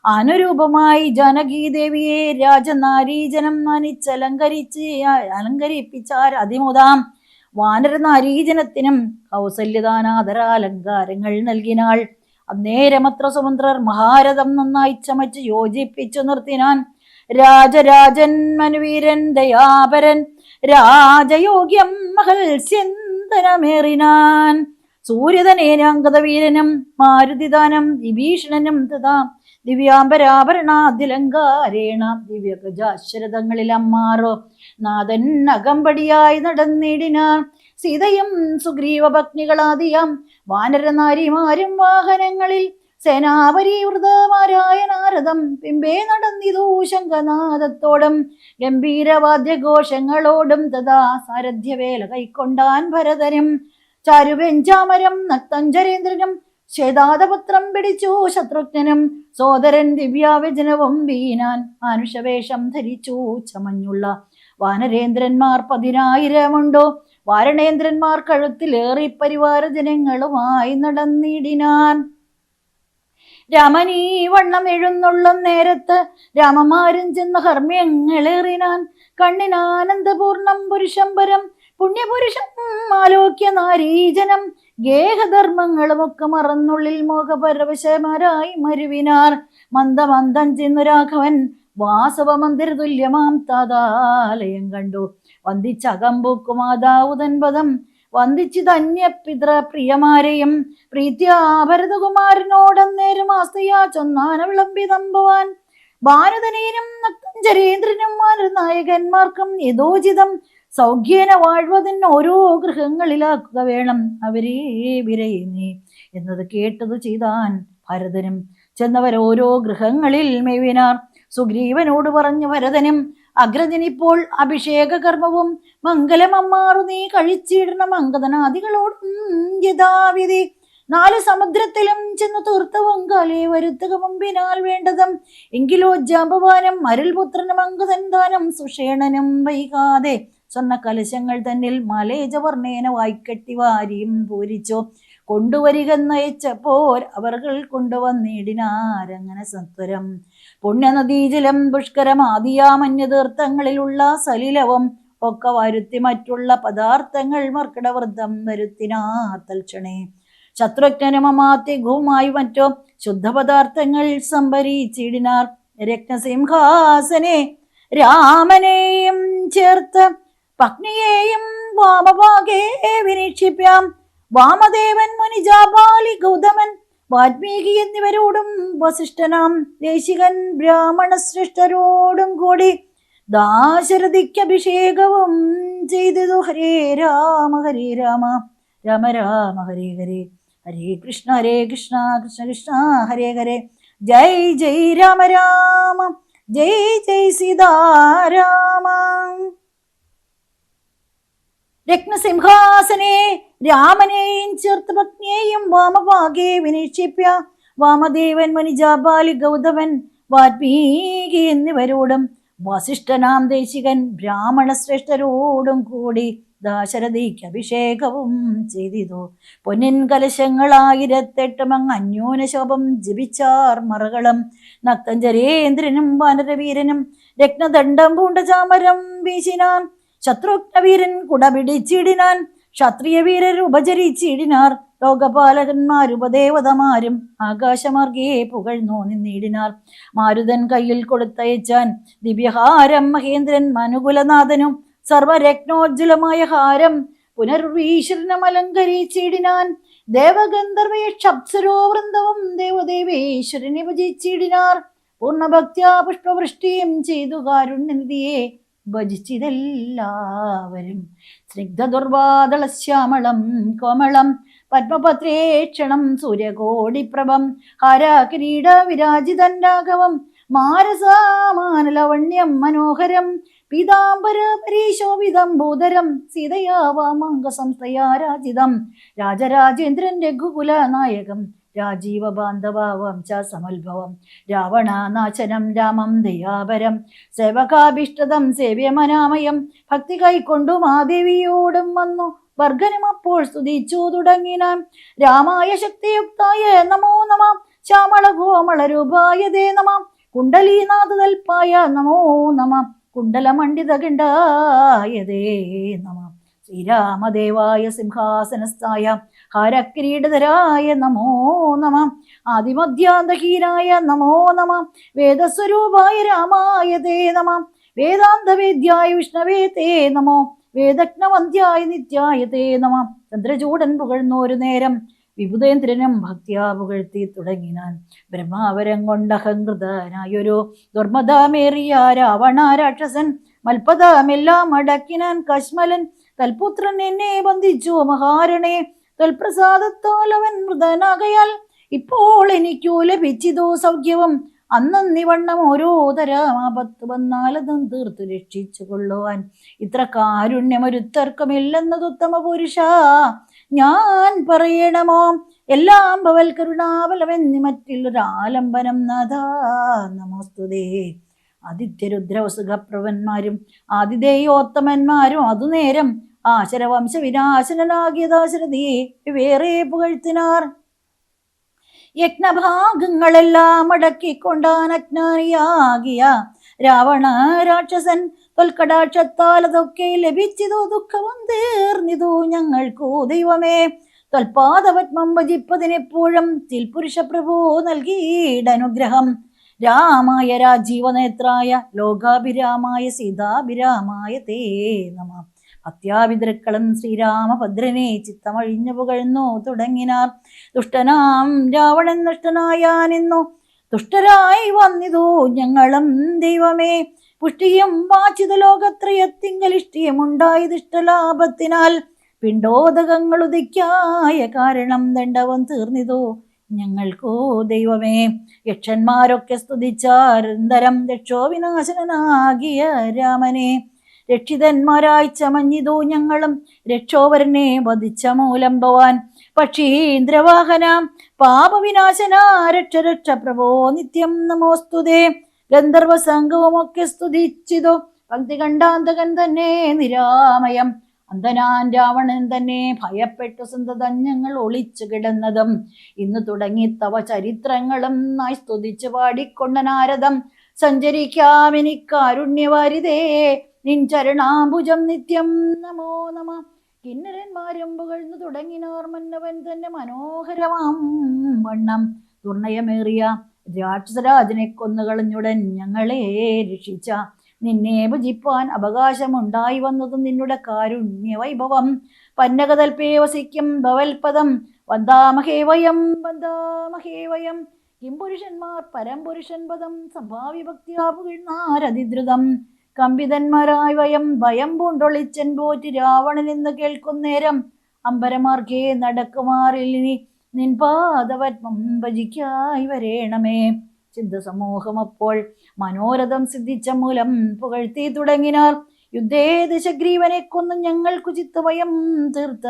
അനുരൂപമായി ജാനകീദേവിയെ രാജനാരീജനം അലങ്കരിപ്പിച്ചാർ അതിമുതാം. വാനരനാരീജനത്തിനും കൗസല്യദാനാദരാലങ്കാരങ്ങൾ നൽകിനാൾ. അന്നേരമത്ര സുമന്ത്രർ മഹാരഥം നന്നായി ചമച്ച് യോജിപ്പിച്ചു നിർത്തിനാൻ. രാജരാജൻ മനുവീരൻ ദയാപരൻ രാജയോഗ്യം മഹൽസ്യന്തനമേറിനാൻ. സൂര്യതനേനാംഗതവീരനും മാരുതിദാനം വിഭീഷണനും തഥാ ദിവ്യാംബരാഭരണാദ്യലങ്കാരേണ ദിവ്യഗജാശ്വരതങ്ങളിൽ അമ്മാറോ നാഥൻ അകമ്പടിയായി നടന്നിടിനാൻ. സീതയും സുഗ്രീവ ഭഗ്നികളാദിയാം വാനരനാരിമാരും വാഹനങ്ങളിൽ സേനാപരിവൃതമാരായ നാരദം പിമ്പേ നടന്നിതു ശംഖനാദത്തോടും ഗംഭീരവാദ്യഘോഷങ്ങളോടും തഥാ സാരഥ്യവേല കൈക്കൊണ്ടാൻ ഭരതനും. ചാരുവെഞ്ചാമരം നക്തഞ്ചരേന്ദ്രനും ശ്വേതാദപുത്രം പിടിച്ചു ശത്രുഘ്നും. സോദരൻ ദിവ്യാവ്യജനവും വീനാൻ മാനുഷവേഷം ധരിച്ചു ചമഞ്ഞുള്ള വാനരേന്ദ്രന്മാർ 10,000 വാരണേന്ദ്രന്മാർ കഴുത്തിലേറി പരിവാര ജനങ്ങളുമായി നടന്നിടിനാൻ. രാമനീ വണ്ണം എഴുന്നള്ളും നേരത്ത് രാമമാരും ചെന്ന് ഹർമ്മ്യങ്ങളേറിനാൻ. കണ്ണിനാനന്ദപൂർണം പുരുഷംബരം പുണ്യപുരുഷം ആലോക്യ നാരീജനം ഗേഹധർമ്മങ്ങളുമൊക്കെ മറന്നുള്ളിൽ മോഹപരവശമാരായി മരുവിനാർ. മന്ദമന്ദം ചെന്നു രാഘവൻ വാസവ മന്ദിര തുല്യമാം താതാലയം കണ്ടു. വന്ദിച്ചകമ്പൂക്കു മാതാവുതൻ പദം വന്ദിച്ചു ധന്യ പിതൃ പ്രിയമാരെയും പ്രീത്യാ ഭരതകുമാരനോടന്നേരം ആസ്തയാ ചൊന്നാന വിളംബിതമ്പവാൻ. ഭാരതനീനും നക്തഞ്ചരേന്ദ്രനും നായകന്മാർക്കും യഥോചിതം സൗഖ്യേന വാഴ്വതിന് ഓരോ ഗൃഹങ്ങളിലാക്കുക വേണം അവരെ വിരയുന്നേ എന്നത് കേട്ടത് ചെയ്താൻ. ഭരതനും ചെന്നവരോരോ ഗൃഹങ്ങളിൽ മെവിനാർ. സുഗ്രീവനോട് പറഞ്ഞു ഭരതനും അഗ്രജനിപ്പോൾ അഭിഷേക കർമ്മവും മംഗലമമ്മാറു നീ കഴിച്ചിടണം അങ്കദനാദികളോടും യഥാവിധി. 4 സമുദ്രത്തിലും ചെന്നു തീർത്ഥവും കാലേ വരുത്തുക മുമ്പിനാൽ വേണ്ടതും. എങ്കിലോ ജാമ്പവാനും അരുൾപുത്രനും അങ്കദന്താനം സുഷേണനും വൈകാതെ സ്വർണ്ണ കലശങ്ങൾ തന്നിൽ മലേജവർണ്ണേന വായിക്കെട്ടി വാരിയും പൂരിച്ചോ കൊണ്ടുവരികെന്നയച്ചപ്പോൾ അവർ കൊണ്ടുവന്നിടിനാരങ്ങനെ സത്വരം. പുണ്യനദീജലം പുഷ്കരമാദിയാമന്യതീർത്ഥങ്ങളിലുള്ള സലിലവും ഒക്കെ വരുത്തി മറ്റുള്ള പദാർത്ഥങ്ങൾ മർക്കടവൃദ്ധം വരുത്തിനാർ തൽക്ഷണേ. ശത്രുഘ്നും അമാത്യഘവുമായി മറ്റോ ശുദ്ധപദാർത്ഥങ്ങൾ സംഭരിച്ചിടിനാർ. രത്നസിംഹാസനെ രാമനെയും ചേർത്ത് പത്നിയെയും വാമഭാഗേ വിനിക്ഷിപ്യാം. വാമദേവൻ മുനിജാപാലി ഗൗതമൻ വാൽമീകി എന്നിവരോടും വസിഷ്ഠനാം ദേശികൻ ബ്രാഹ്മണ ശ്രേഷ്ഠരോടും കൂടി ദാശരഥിക്ക് അഭിഷേകവും ചെയ്തു. ഹരേ രാമ ഹരേ രാമ രാമ രാമ ഹരേ ഹരേ, ഹരേ കൃഷ്ണ കൃഷ്ണ കൃഷ്ണ ഹരേ ഹരേ. ജയ് ജയ് രാമ രാമ, ജയ് ജയ് സീതാരാമ. രത്നസിംഹാസനെ രാമനെയും ചേർത്ത് പത്നിയെയും വാമഭാഗേ വിനീക്ഷിപ്യ വാമദേവൻ മുനിജാപാലി ഗൗതമൻ വാൽമീകി എന്നിവരോടും വസിഷ്ഠനാം ദേശികൻ ബ്രാഹ്മണ ശ്രേഷ്ഠരോടും കൂടി ദാശരഥിക്ക് അഭിഷേകവും ചെയ്തിതു. പൊന്നിൻ കലശങ്ങളായിരത്തെട്ടുമങ്ങ് അന്യൂന ശോഭം ജപിച്ചാർ മറകളും. നക്തഞ്ചരേന്ദ്രനും വാനരവീരനും രത്നദണ്ഡം പൂണ്ട ചാമരം വീശിനാൻ. ശത്രുഘ്നവീരൻ കുട പിടിച്ചിടിനാൻ. ക്ഷത്രിയ വീരർ ഉപചരിച്ചിടിനാർ. ലോകപാലകന്മാരുപദേവതമാരും ആകാശമാർഗേ പുകഴ്ന്നു നിന്നിടിനാർ. മാരുതൻ കയ്യിൽ കൊടുത്തയച്ചാൻ ദിവ്യഹാരം മഹേന്ദ്രൻ മനുകുലനാഥനും. സർവരത്നോജ്വലമായ ഹാരം പുനർവീശ്വരനം അലങ്കരിച്ചിടിനാൻ. ദേവഗന്ധർവേഷപ്സരോ വൃന്ദവും ദേവദേവേശ്വരനെ ഭജിച്ചിടിനാർ. പൂർണ്ണഭക്ത്യാ പുഷ്പവൃഷ്ടിയും ചെയ്തു കാരുണ്യനിധിയെ ഭജിച്ചിതെല്ലാവരും. സ്നിഗ്ധദുർവാദളശ്യാമളം കോമളം പത്മപത്രേക്ഷണം സൂര്യകോടിപ്രഭം ഹാരാകിരീട വിരാജിതൻ രാഘവം മാരസാമാനലവണ്യം മനോഹരം പീതാംബര പരീശോഭിതം ഭൂതരം സീതയാ വാമാംഗ സംസ്ഥയാ രാജിതം രാജരാജേന്ദ്രൻ രഘുകുല നായകം രാജീവ ബാന്ധവ വംശ സമുത്ഭവം രാവണനാശനം രാമം ദയാപരം സേവകാഭിഷ്ടതം സേവ്യമനാമയം ഭക്തി കൈക്കൊണ്ടു മാദേവിയോടും വന്നു വർഗനും അപ്പോൾ സ്തുതിച്ചു തുടങ്ങിനാൻ. രാമായ ശക്തിയുക്തായ നമോ നമ ശ്യാമള കോമള രൂപായ ദേ നമ കുണ്ടലീനാഥതൽപ്പായ നമോ നമ കുണ്ടലമണ്ഡിത ഗണ്ഡായതേ നമ ശ്രീരാമദേവായ സിംഹാസനസ്ഥായ ഹാരക്കിരീടധരായ നമോ നമ ആദിമധ്യാന്തഹീനായ നമോ നമ വേദസ്വരൂപായ രാമായ തേ നമ വേദാന്തവേദ്യായ വിഷ്ണവേ തേ നമോ വേദജ്ഞവന്ധ്യായ നിത്യായ തേ നമ. ചന്ദ്രചൂടൻ പുകഴ്ന്നോരു നേരം വിബുധേന്ദ്രനും ഭക്തിയാ പുകഴ്ത്തി തുടങ്ങിനാൻ. ബ്രഹ്മാവരം കൊണ്ടഹങ്കൃതനായൊരു ദുർമദമേറിയ രാവണ രാക്ഷസൻ മൽപദമെല്ലാം അടക്കിനാൻ കശ്മലൻ. തൽപുത്രൻ എന്നെ ബന്ധിച്ചു മഹാരണേ തൽപ്രസാദത്താൽ അവൻ മൃതനാകയാൽ ഇപ്പോൾ എനിക്കു ലഭിച്ചിതോ സൗഖ്യവും. അന്നിവണ്ണം ഓരോ തരം ആപത്ത് വന്നാലതും തീർത്തു രക്ഷിച്ചു കൊള്ളുവാൻ ഇത്ര കാരുണ്യമൊരുത്തർക്കുമില്ലെന്നത് ഉത്തമ പുരുഷ ഞാൻ പറയണമോ. എല്ലാം ഭവൽ കരുണാബലമെന്നി മറ്റുള്ളൊരാലംബനം നാഥാ നമോസ്തുതേ. ആദിത്യരുദ്രവസുഖപ്രവന്മാരും ആതിഥേയോത്തമന്മാരും അതുനേരം ആശരവംശ വിനാശനാകിയ ദാശരഥിയെ വേറെ പുകഴ്ത്തിനാർ. യജ്ഞഭാഗങ്ങളെല്ലാം അടക്കിക്കൊണ്ടാൻ അജ്ഞാനിയാകിയ രാവണ രാക്ഷസൻ തൊൽക്കടാക്ഷത്താൽ അതൊക്കെ ലഭിച്ചതോ ദുഃഖവും തീർന്നിതു ഞങ്ങൾക്കു ദൈവമേ. തൊൽപാദപത്മം ഭജിപ്പതിനെപ്പോഴും തിൽപുരുഷ പ്രഭു നൽകിയിടനുഗ്രഹം. രാമായ രാജീവനേത്രായ ലോകാഭിരാമായ സീതാഭിരാമായ തേ നമ. ഭക്ത്യാവിതൃക്കളും ശ്രീരാമഭദ്രനെ ചിത്തമഴിഞ്ഞു പുകഴ്ന്നു തുടങ്ങിനാർ. ദുഷ്ടനാം രാവണൻ നഷ്ടനായാനെന്നു ദുഷ്ടരായി വന്നിതു ഞങ്ങളും ദൈവമേ. പുഷ്ടിയും വാചിത ലോകത്രയത്തിങ്കലിഷ്ടിയുമുണ്ടായി ദുഷ്ടലാഭത്തിനാൽ പിണ്ടോദകങ്ങൾ ഉദിക്കായ കാരണം ദണ്ഡവും തീർന്നിതു ഞങ്ങൾക്കോ ദൈവമേ. യക്ഷന്മാരൊക്കെ സ്തുതിച്ചാരന്തരം രക്ഷോ വിനാശനാകിയ രാമനെ. രക്ഷിതന്മാരായി ചമഞ്ഞിതു ഞങ്ങളും രക്ഷോവരനെ വധിച്ച മൂലം ഭവാൻ. പക്ഷീന്ദ്രവാഹന പാപവിനാശന രക്ഷ രക്ഷ പ്രഭോ നിത്യം നമോസ്തുതേ. ഗന്ധർവ സംഘവുമൊക്കെ സ്തുതിച്ചിതു ഭക്തി കണ്ടാന്തകൻ തന്നെ നിരാമയം. അന്ധനാൻ രാവണൻ തന്നെ ഭയപ്പെട്ടു സന്തതഞ്ഞങ്ങൾ ഒളിച്ചു കിടന്നതും ഇന്ന് തുടങ്ങി തവ ചരിത്രങ്ങളും നായി സ്തുതിച്ചു പാടിക്കൊണ്ട നാരദം. സഞ്ചരിക്കാമെനിക്കാരുണ്യവാരിതേ നിൻ ചരണാംബുജം നിത്യം നമോ നമ. കിന്നരന്മാരും പുകഴ്ന്നു തുടങ്ങിനാർ മന്നവൻ തന്നെ മനോഹരമാം വണ്ണം. ദുർണയമേറിയ രാക്ഷസരാജനെ കൊന്നുകളഞ്ഞുടൻ ഞങ്ങളെ രക്ഷിച്ച നിന്നെ ഭജിപ്പാൻ അവകാശമുണ്ടായി വന്നതും നിന്നുടെ കാരുണ്യ വൈഭവം. പന്നകതൽപേ വസിക്കും ഭവൽപദം വന്ദാമഹേവയം വന്ദാമഹേവയം. കിംപുരുഷന്മാർ പരംപുരുഷൻ പദം സംഭാവ്യഭക്തിയാ പുകഴ്ന്നാരതിദ്രുതം. കമ്പിതന്മാരായി വയം ഭയം പൂണ്ടൊളിച്ചൻ പോറ്റി രാവണൻ എന്ന് കേൾക്കുന്നേരം അമ്പരമാർക്കേ നടക്കുമാറിലിനി നിൻ പാദപത്മം ഭജിക്കായി വരേണമേ. ചിന്തസമൂഹം അപ്പോൾ മനോരഥം സിദ്ധിച്ച മൂലം പുകഴ്ത്തി തുടങ്ങിനാർ. യുദ്ധേ ദശഗ്രീവനെ കൊന്നു ഞങ്ങൾക്കു ചിത്തഭയം തീർത്ത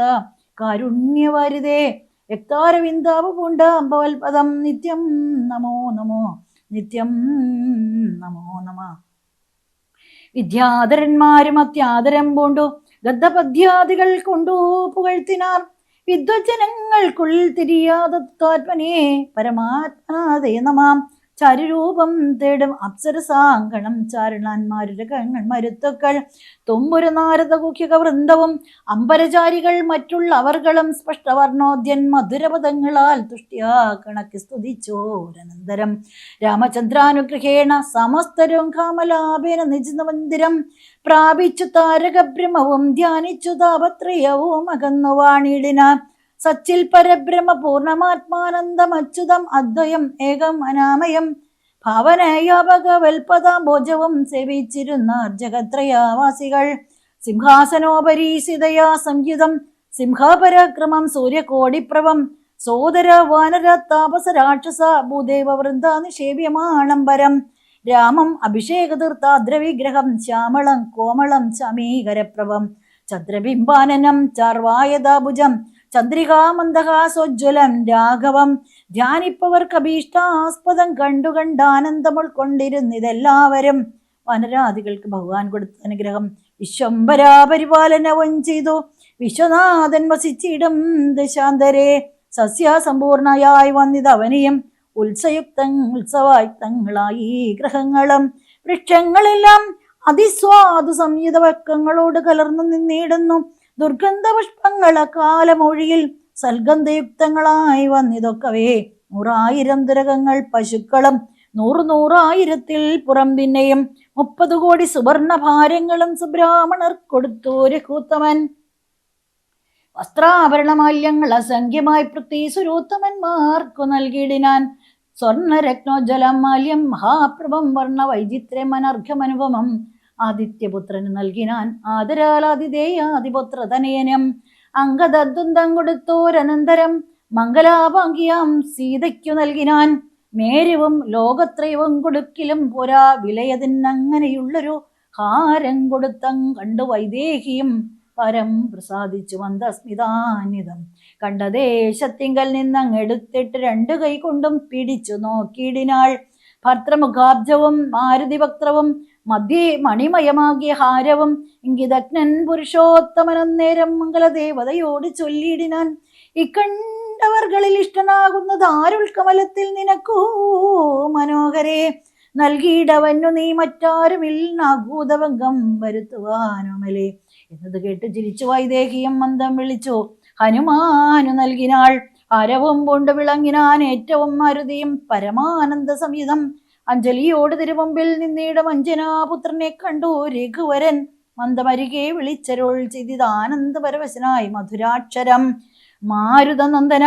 കാരുണ്യവാരിതേ. രക്താരവിന്ദാവ് പൂണ്ട അമ്പവൽപദം നിത്യം നമോ നമോ നിത്യം നമോ നമ. വിദ്യാധരന്മാരും അത്യാദരം പൂണ്ടു ഗദ്ദപദ്യാദികൾ കൊണ്ടു പുകഴ്ത്തിനാർ. വിദ്വജനങ്ങൾക്കുള്ളിൽ തിരിയാതത്വാത്മനെ പരമാത്മാതേ നമാം. ചാരുരൂപം തേടും അപ്സരസാങ്കണം ചാരണാന്മാരുടെ കങ്ങൾ മരുത്തുക്കൾ തുമ്പുരു നാരദ കുഖ്യക വൃന്ദവും അമ്പരചാരികൾ മറ്റുള്ളവർകളും സ്പഷ്ടവർണോദ്യൻ മധുരപദങ്ങളാൽ തുഷ്ട്യാ കണക്ക് സ്തുതിച്ചോരനന്തരം രാമചന്ദ്രാനുഗ്രഹേണ സമസ്തരും കാമലാഭേന നിജിതമന്ദിരം പ്രാപിച്ചു താരകബ്രഹ്മവും ധ്യാനിച്ചു താപത്രയവും അകന്നു വാണിടിനാൻ. സച്ചിൽ പരബ്രഹ്മ പൂർണ്ണമാത്മാനന്ദമച്യുതം അദ്വയം ഏകം അനാമയം ഭാവനയാപകവൽപദാംബോജവും സേവിച്ചിരുന്ന ജഗത്രയാവാസികൾ. സിംഹാസനോപരീസിതയാ സംയുതം സിംഹപരാക്രമം സൂര്യകോടിപ്രഭം സോദര വാനര താപസ രാക്ഷസ ഭൂദേവ വൃന്ദ നിഷേപ്യമാണംബരം. രാമം അഭിഷേകതീർത്ഥാദ്രവിഗ്രഹം ശ്യാമളം കോമളം ശമീകരപ്രഭം ചന്ദ്രബിംബാനനം ചാർവായതാഭുജം ചന്ദ്രികാമന്ദഹാസോജ്വലം രാഘവം. ധ്യാനിപ്പവർക്കഭീഷ്ടാസ്പദം കണ്ടുകണ്ടാനന്ദം ഉൾക്കൊണ്ടിരുന്നിതെല്ലാവരും. വനരാദികൾക്ക് ഭഗവാൻ കൊടുത്ത അനുഗ്രഹം വിശ്വംഭരാപരിപാലനവും ചെയ്തു. വിശ്വനാഥൻ വസിച്ചിടും ദശാന്തരെ സസ്യസമ്പൂർണയായി വന്നിതവനിയും ഉത്സവായുക്തങ്ങളായി ഗ്രഹങ്ങളും വൃക്ഷങ്ങളെല്ലാം അതിസ്വാദു സംയുത വക്കങ്ങളോട് കലർന്നു നിന്നിടുന്നു. ദുർഗന്ധപുഷ്പങ്ങള കാലമൊഴിയിൽ സൽഗന്ധയുക്തങ്ങളായി വന്നിതൊക്കവേ. 100,000 തുരകങ്ങൾ പശുക്കളും 100,000 പുറം പിന്നെയും 30 കോടി സുവർണ ഭാരങ്ങളും സുബ്രാഹ്മണർ കൊടുത്തു രഘൂത്തമൻ. വസ്ത്രാഭരണമാല്യങ്ങൾ അസംഖ്യമായി പൃഥ്വീസുരോത്തമന്മാർക്കു നൽകിയിടിനാൻ. സ്വർണരത്നോജ്വലം മാല്യം മഹാപ്രഭം വർണ്ണ വൈചിത്രം അനർഘമനുപമം ആദിത്യപുത്രന് നൽകിനാൻ. ആദരാൽ ആതിഥേയാദിപുത്ര തനയനം അംഗദദ്വന്തം കൊടുത്തോരനന്തരം മംഗലാഭാംഗിയാം സീതയ്ക്കു നൽകിനാൻ. മേരുവും ലോകത്രയവും കൊടുക്കിലും പോരാ വിലയതിനങ്ങനെയുള്ളൊരു ഹാരം കൊടുത്തം കണ്ടു വൈദേഹിയും പരം പ്രസാദിച്ചു മന്ദസ്മിതാന്വിതം. കണ്ട ദേശത്തിങ്കൽ നിന്നങ്ങെടുത്തിട്ട് 2 കൈ കൊണ്ടും പിടിച്ചു നോക്കിയിടിനാൾ. ഭർത്തൃമുഖാബ്ജവും മാരുതിവക്ത്രവും മധ്യേ മണിമയമാകിയ ഹാരവും ഇംഗിതജ്ഞൻ പുരുഷോത്തമനന്നേരം മംഗലദേവതയോട് ചൊല്ലിയിടിനാൻ. ഇക്കണ്ടവർകളിൽ ഇഷ്ടനാകുന്നത് ആരുൾക്കമലത്തിൽ നിനക്കൂ മനോഹരെ നൽകിയിടവന്നു നീ മറ്റാരുമില്ലാകൂതഭംഗം വരുത്തുവാനുമലേ എന്നത് കേട്ട് ചിരിച്ചു വൈദേഹിയും മന്ദം വിളിച്ചു ഹനുമാനു നൽകിനാൾ. ഹരവും കൊണ്ട് വിളങ്ങിനാൻ ഏറ്റവും മരുതിയും പരമാനന്ദ സംയുതം. അഞ്ജലിയോട് തിരുമുമ്പിൽ നിന്നിടം അഞ്ജനാപുത്രനെ കണ്ടു രഘുവരൻ മന്ദമരികെ വിളിച്ചരുൾ ചെയ്തിതാനന്ദപരവശനായി മധുരാക്ഷരം. മാരുതനന്ദന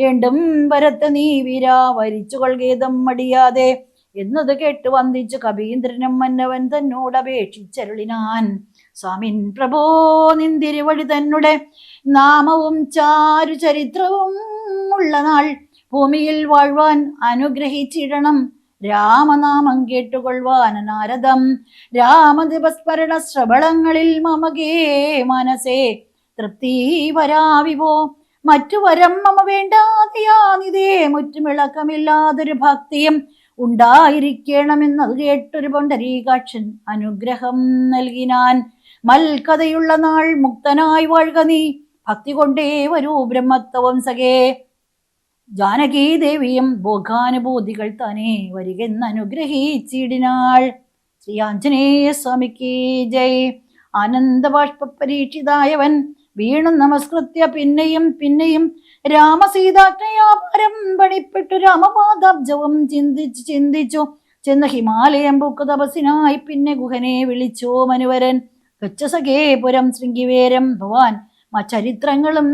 വീണ്ടും വരത്ത് നീ വീരാ വരിച്ചു കൊൾഗേതം മടിയാതെ എന്നത് കേട്ട് വന്ദിച്ചു കവീന്ദ്രനും മന്നവൻ തന്നോട് അപേക്ഷിച്ചരുളിനാൻ. സ്വാമിൻ പ്രഭോ നിന്തിരുവഴി തന്നെ നാമവും ചാരു ചരിത്രവും ഉള്ള നാൾ ഭൂമിയിൽ വാഴ്വാൻ അനുഗ്രഹിച്ചിടണം. രാമനാമം കേട്ടുകൊള്ളുവാൻ നാരദം രാമദിവസ്മരണ ശ്രവളങ്ങളിൽ മമകേ മനസേ തൃപ്തി വരാവിവോ. മറ്റു വരം മമ വേണ്ടാതെയാനിതേ മുറ്റുമിളക്കമില്ലാതൊരു ഭക്തിയും ഉണ്ടായിരിക്കണമെന്നത് കേട്ടൊരു പൊണ്ടരീകാക്ഷൻ അനുഗ്രഹം നൽകിനാൻ. മൽക്കഥയുള്ള നാൾ മുക്തനായി വാഴ്ക നീ ഭക്തി കൊണ്ടേ വരൂ ബ്രഹ്മത്വം സഖേ. ജാനകീ ദേവിയും ഭോഗാനുഭൂതികൾ തന്നെ വരികെന്ന് അനുഗ്രഹിച്ചിടിനാൾ. ശ്രീ ആഞ്ജനേയ സ്വാമിക്ക് ജയ്. ആനന്ദബാഷ്പ പരീക്ഷിതായവൻ വീണു നമസ്കൃത്യ പിന്നെയും പിന്നെയും രാമസീതാജ്ഞയാപരം പണിപ്പെട്ടു രാമപാദാബ്ജവും ചിന്തിച്ചു ചെന്ന് ഹിമാലയം പൂക്കു തപസ്സിനായി പിന്നെ ഗുഹനെ വിളിച്ചോ മനുവരൻ. ഗച്ഛസഖേ പുരം ശൃംഗിവേരം ഭവാൻ മച്ചരിത്രങ്ങളും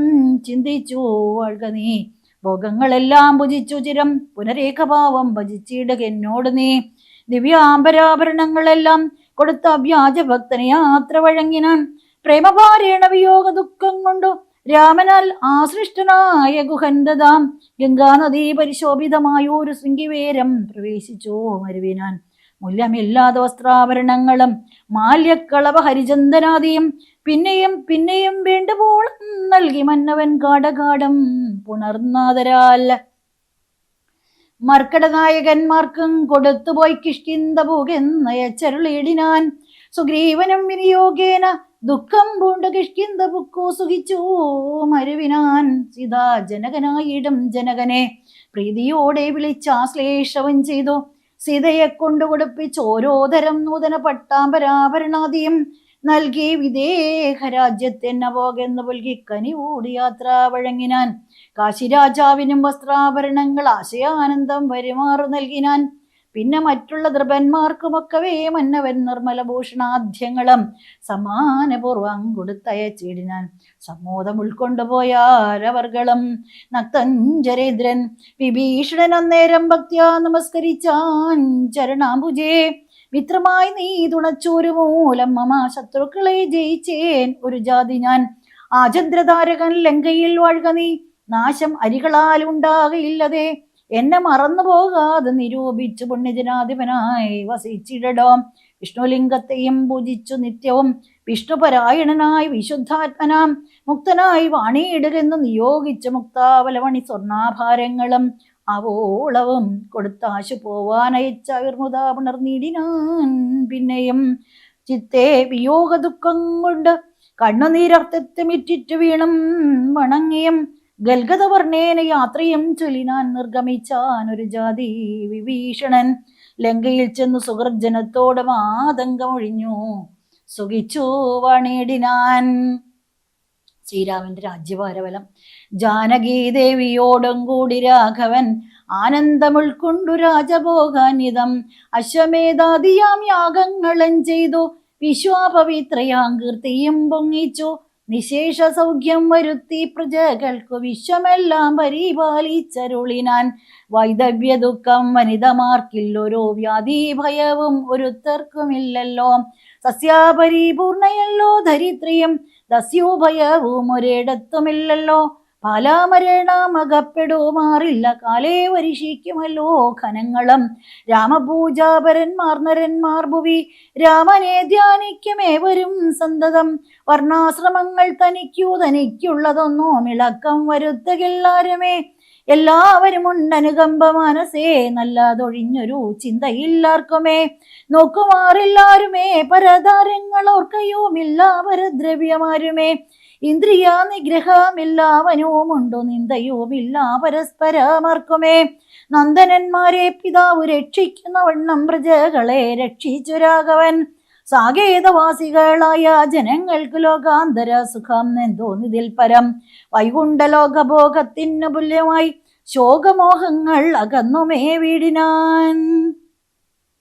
ചിന്തിച്ചു വാഴ്ക നീ. ഭോഗങ്ങളെല്ലാം ഭുജിച്ചു ചിരം പുനരേകഭാവം ഭജിച്ചിടുക എന്നോട് നീ. ദിവ്യാംബരാഭരണങ്ങളെല്ലാം കൊടുത്ത വ്യാജഭക്തനെ യാത്ര വഴങ്ങിനാൻ. പ്രേമഭാരേണ വിയോഗ ദുഃഖം കൊണ്ടു രാമനാൽ ആസൃഷ്ടനായ ഗുഹന്തതാം ഗംഗാനദീ പരിശോഭിതമായൊരു ശൃംഗിവേരം പ്രവേശിച്ചോ മരുവിനാൻ. മൂല്യമില്ലാത്ത വസ്ത്രാഭരണങ്ങളും മാല്യക്കളവ ഹരിചന്ദനാദിയും പിന്നെയും പിന്നെയും വേണ്ടുപോളം നൽകി മന്നവൻ ഗാഠഗാഠം പുണർന്നാദരാൽ. മർക്കടനായകന്മാർക്കും കൊടുത്തുപോയി കിഷ്കിന്ധപൂകെന്നയച്ചരുളിയിടിനാൻ. സുഗ്രീവനും വിനിയോഗേന ദുഃഖം പൂണ്ട് കിഷ്കിന്ധപുക്കു സുഖിച്ചു മരുവിനാൻ. സീതാ ജനകനായിടും ജനകനെ പ്രീതിയോടെ വിളിച്ചാശ്ലേഷവും ചെയ്തു. സീതയെ കൊണ്ടു കൊടുപ്പിച്ച് ഓരോതരം നൂതന പട്ടാമ്പരാഭരണാദിയും നൽകി വിദേഹരാജ്യത്തെന്ന പോകെന്ന് പുൽകി കനിവോട് യാത്ര വഴങ്ങിനാൻ. കാശിരാജാവിനും വസ്ത്രാഭരണങ്ങൾ ആശയാനന്ദം വരുമാറു നൽകിനാൻ. പിന്നെ മറ്റുള്ള ദൃപന്മാർക്കുമൊക്കവേ മന്നവൻ നിർമ്മലഭൂഷണാദ്യങ്ങളും സമാനപൂർവം കൊടുത്തയച്ചിടിനാൻ. സമ്മോദം ഉൾക്കൊണ്ടുപോയാരവർകളും. നക്തഞ്ചരേന്ദ്രൻ വിഭീഷണൻ അന്നേരം ഭക്ത്യാ നമസ്കരിച്ചാൻ ചരണാംബുജേ. മിത്രമായി നീ തുണച്ചൊരു മൂലം മമ ശത്രുക്കളെ ജയിച്ചേൻ ഒരു ജാതി ഞാൻ. ആചന്ദ്രതാരകൻ ലങ്കയിൽ വാഴ്ക നീ. നാശം അരികളാൽ ഉണ്ടാകയില്ലതേ. എന്നെ മറന്നു പോകാതെ നിരൂപിച്ചു പുണ്യജനാധിപനായി വസിച്ചിടടോ. വിഷ്ണുലിംഗത്തെയും പൂജിച്ചു നിത്യവും വിഷ്ണുപരായണനായി വിശുദ്ധാത്മനാം മുക്തനായി വാണിയിടുകെന്ന് നിയോഗിച്ച മുക്താവലമണി സ്വർണാഭാരങ്ങളും അവോളവും കൊടുത്താശു പോവാനയച്ച വിർമുത പുണർനീടിനാൻ. പിന്നെയും ചിത്തെ വിയോഗ ദുഃഖം കൊണ്ട് കണ്ണുനീരർത്ഥത്വമിറ്റിറ്റു വീണും വണങ്ങിയും ഗൽഗതവർണ്ണേന യാത്രയും ചൊല്ലിനാൻ. നിർഗമിച്ചാൻ ഒരു ജാതി വിഭീഷണൻ. ലങ്കയിൽ ചെന്നു സുഹൃജനത്തോടും ആതങ്കമൊഴിഞ്ഞു സുഖിച്ചു വാണിടിനാൻ. ശ്രീരാമന്റെ രാജ്യഭാരബലം. ജാനകീദേവിയോടും കൂടി രാഘവൻ ആനന്ദമുൾക്കൊണ്ടു രാജഭോഗാന്വിതം അശ്വമേധാദിയാം യാഗങ്ങളും ചെയ്തു. വിശ്വാപവിത്രയാം കീർത്തിയും പൊങ്ങിച്ചു. നിശേഷ സൗഖ്യം വരുത്തി പ്രജകൾക്കു വിശ്വമെല്ലാം പരിപാലിച്ചരുളിനാൻ. വൈദവ്യ ദുഃഖം വനിതമാർക്കില്ലൊരു വ്യാധി ഭയവും ഒരുത്തർക്കുമില്ലല്ലോ. സസ്യാപരിപൂർണയല്ലോ ധരിത്രിയും ദസ്യോഭയവും ഒരിടത്തുമില്ലല്ലോ. ഫലാമരണമകപ്പെടുമാറില്ല കാലേ വരിഷിക്കുമല്ലോ ഘനങ്ങളും. രാമപൂജാപരന്മാർ നരന്മാർ ഭുവി രാമനെ ധ്യാനിക്കുമേവരും സന്തതം. വർണ്ണാശ്രമങ്ങൾ തനിക്കുള്ളതൊന്നോ മിളക്കം വരുത്തുകില്ലാരുമേ. എല്ലാവരും ഉണ്ടനുകമ്പ മനസ്സേ നല്ലതൊഴിഞ്ഞൊരു ചിന്തയില്ലാർക്കുമേ. നോക്കുമാറില്ലാരുമേ പരതാരങ്ങൾ ഓർക്കയുമില്ല പരദ്രവ്യമാരുമേ. ഇന്ദ്രിയ നിഗ്രഹമില്ലാവനുമുണ്ടോ നിന്ദയുമില്ല പരസ്പരമാർക്കുമേ. നന്ദനന്മാരെ പിതാവ് രക്ഷിക്കുന്ന വണ്ണം പ്രജകളെ രക്ഷിച്ചു രാഘവൻ. സാകേതവാസികളായ ജനങ്ങൾക്ക് ലോകാന്തര സുഖം എന്തോന്നിതിൽ പരം. വൈകുണ്ഠലോകഭോഗത്തിനു തുല്യമായി ശോകമോഹങ്ങൾ അകന്നുമേ വീടിനാൻ.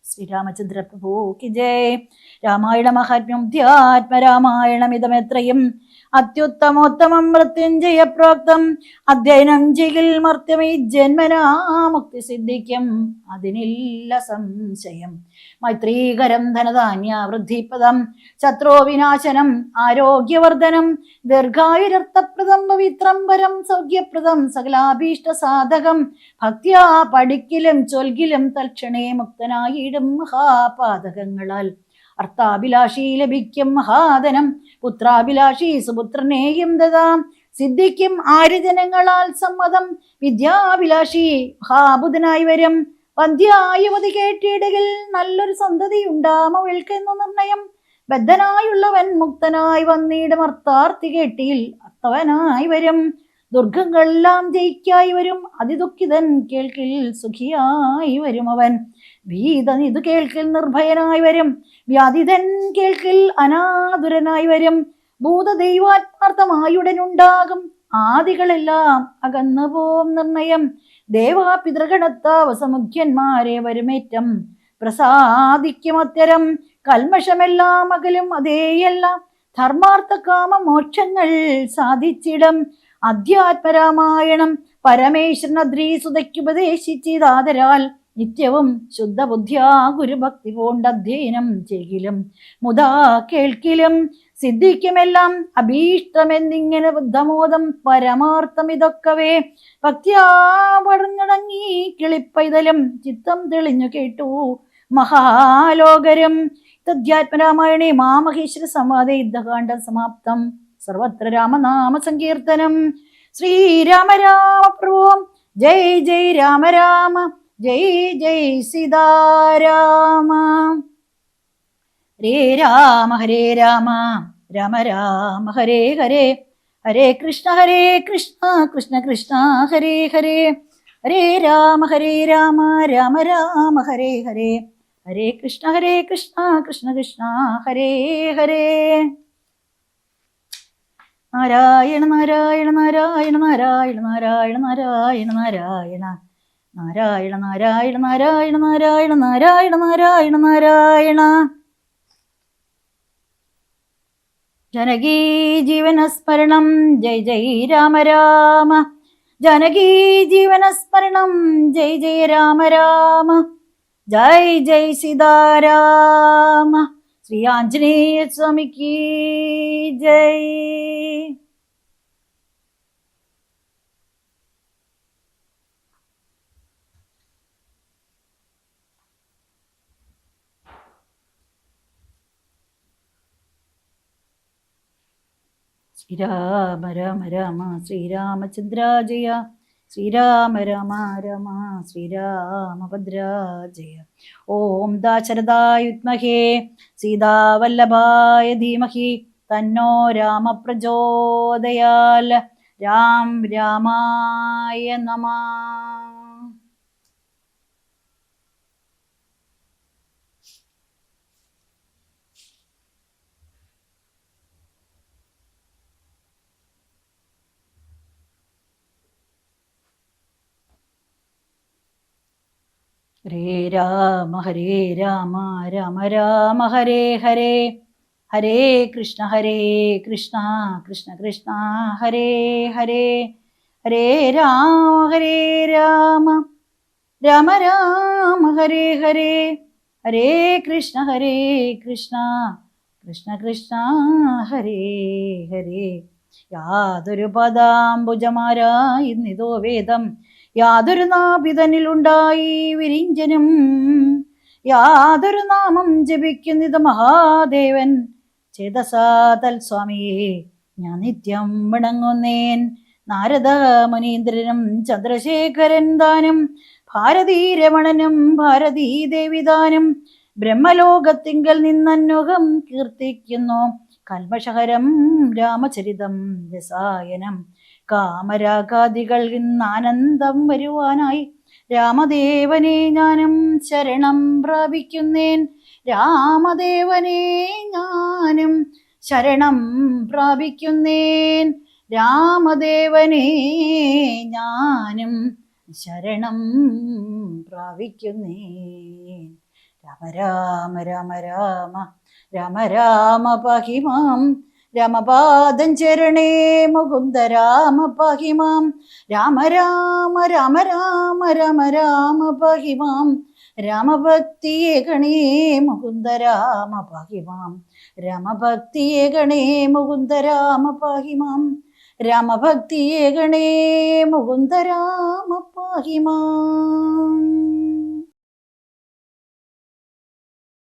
ശ്രീരാമചന്ദ്ര പ്രഭു കി ജയ്. രാമായണ മഹാത്മ്യം ധ്യാത്മരാമായണമിതമെത്രയും അത്യുത്തമോത്തമം മൃത്യുഞ്ജയ പ്രോക്തം. അധ്യയനം ചെയ്യിൽ മർത്യമീ ജന്മനാ മുക്തി സിദ്ധിക്കും അതിനില്ല സംശയം. മൈത്രീകരം ധനധാന്യ വൃദ്ധിപ്രദം ശത്രോ വിനാശനം ആരോഗ്യവർദ്ധനം. ദീർഘായുരർത്ഥപ്രദം പവിത്രം പരം സൗഖ്യപ്രദം സകലാഭീഷ്ട സാധകം. ഭക്തിയാ പഠിക്കിലും ചൊൽകിലും തൽക്ഷണേ മുക്തനായിടും മഹാപാതകങ്ങളാൽ. അർത്ഥാഭിലാഷി ലഭിക്കും മഹാധനം പുത്രാഭിലാഷി സുപുത്രനെയും ദദാം. സിദ്ധിക്കും ആര്യജനങ്ങളാൽ സമ്മതം വിദ്യാഭിലാഷി മഹാബുധനായി വരും. വന്ധ്യായുവതി കേട്ടിടകിൽ നല്ലൊരു സന്തതി ഉണ്ടാമവൾക്കെന്നു നിർണയം. ബദ്ധനായുള്ളവൻ മുക്തനായി വന്നിടും അർത്ഥാർത്ഥി കേട്ടിയിൽ അർത്ഥവനായി വരും. ദുർഗങ്ങളെല്ലാം ജയിക്കായി വരും അതിദുഃഖിതൻ കേൾക്കിൽ സുഖിയായി വരും അവൻ. ഭീതൻ ഇത് കേൾക്കിൽ നിർഭയനായി വരും. വ്യാധിതൻ കേൾക്കിൽ അനാതുരനായി വരും. ഭൂതദൈവാത്മാർത്ഥമായുടനുണ്ടാകും ആദികളെല്ലാം അകന്നു പോം നിർണയം. ദേവാപിതൃഗണത്താവസമുഖ്യന്മാരെ വരുമേറ്റം പ്രസാദിക്കുമത്തരം കൽമഷമെല്ലാം അകലും അതേയെല്ലാം ധർമാർത്ഥ കാമ മോക്ഷങ്ങൾ സാധിച്ചിടം. അധ്യാത്മരാമായണം പരമേശ്വരൻ അദ്രീസുതയ്ക്കുപദേശിച്ചിതാതരാൽ നിത്യവും ശുദ്ധബുദ്ധ്യാ ഗുരുഭക്തി പൂണ്ട് അധ്യയനം ചെയ്കിലും മുതാ കേൾക്കിലും സിദ്ധിക്കുമെല്ലാം അഭീഷ്ടമെന്നിങ്ങനെ ബുദ്ധമോദം പരമാർത്ഥം ഇതൊക്കവേ ഭക്തിയാ പടഞ്ഞടങ്ങി കിളിപ്പൈതലും ചിത്തം തെളിഞ്ഞു കേട്ടു മഹാലോകരും. തദ്ധ്യാത്മരാമായണേ മാമഹേശ്വര സംവാദേ യുദ്ധകാണ്ഡം സമാപ്തം. സർവത്ര രാമനാമ സങ്കീർത്തനം. ശ്രീരാമ രാമ പ്രഭു ജയ് ജയ് രാമ രാമ ജയ് ജയ് സീതാരാമ. ഹരേ രാമ രാമ രാമ ഹരേ ഹരേ, ഹരേ കൃഷ്ണ കൃഷ്ണ കൃഷ്ണ ഹരേ ഹരേ, ഹരേ രാമ രാമ രാമ ഹരേ ഹരേ, ഹരേ കൃഷ്ണ കൃഷ്ണ കൃഷ്ണ ഹരേ ഹരേ. നാരായണ നാരായണ നാരായണ നാരായണ നാരായണ നാരായണ നാരായണ നാരായണ നാരായണ നാരായണ നാരായണ നാരായണ നാരായണ നാരായണ. ജനകീ ജീവനസ്മരണം ജയ് ജയ് രാമ രാമ, ജനകീ ജീവനസ്മരണം ജയ് ജയ് രാമ രാമ, ജയ് ജയ് സീതാരാമ. ശ്രീ ആഞ്ജനേയ സ്വാമിക്ക് ജയ്. ശ്രീരാമ രാമ രാമ ശ്രീരാമചന്ദ്ര ജയ, ശ്രീരാമ രാമ രാമ ശ്രീരാമഭദ്ര ജയ. ഓം ദാശരഥായുത്മഹേ സീതാവല്ലഭായ ധീമഹി തന്നോ രാമ പ്രചോദയാൽ. രാം രാമായ നമഃ. ഹരേ രാമ രാമ രാമ ഹരേ ഹരേ, ഹരേ കൃഷ്ണ കൃഷ്ണ കൃഷ്ണ ഹരേ ഹരേ, ഹരേ രാമ രാമ രാമ ഹരേ ഹരേ, ഹരേ കൃഷ്ണ കൃഷ്ണ കൃഷ്ണ ഹരേ ഹരേ. യാതൊരു പദാംബുജമാരായിന്നിതോ വേദം, യാതൊരു നാഭിതനിലുണ്ടായി വിരിഞ്ചനും, യാതൊരു നാമം ജപിക്കുന്നിത് മഹാദേവൻ. ചേതസാ തൽസ്വാമിയെ ഞാൻ നിത്യം വണങ്ങുന്നേൻ. നാരദ മുനീന്ദ്രനും ചന്ദ്രശേഖരൻ ദാനം, ഭാരതീ രമണനും ഭാരതീ ദേവിദാനം, ബ്രഹ്മലോകത്തിങ്കൽ നിന്നന്നുകം കീർത്തിക്കുന്നു. കൽമഷഹരം രാമചരിതം രസായനം, കാമരാഗാദികൾ ഇന്നാനന്ദം വരുവാനായി രാമദേവനെ ഞാനും ശരണം പ്രാപിക്കുന്നേൻ. രാമദേവനെ ഞാനും ശരണം പ്രാപിക്കുന്നേൻ, രാമദേവനെ ഞാനും ശരണം പ്രാപിക്കുന്നേൻ. രാമ രാമ രാമ രാമ രാമ പാഹിമാം, രാമപാദം ചരണേ മുകുന്ദ രാമ പാഹിമാം. രാമ രാമ രാമ രാമ രാമ രാമ പാഹിമാം, രാമഭക്തിയെ ഗണേ മുകുന്ദ രാമ പാഹിമാം. രാമഭക്തിയെ ഗണേ മുകുന്ദ രാമ പാഹിമാം, രാമഭക്തിയെ ഗണേ മുകുന്ദ രാമ പാഹിമാം.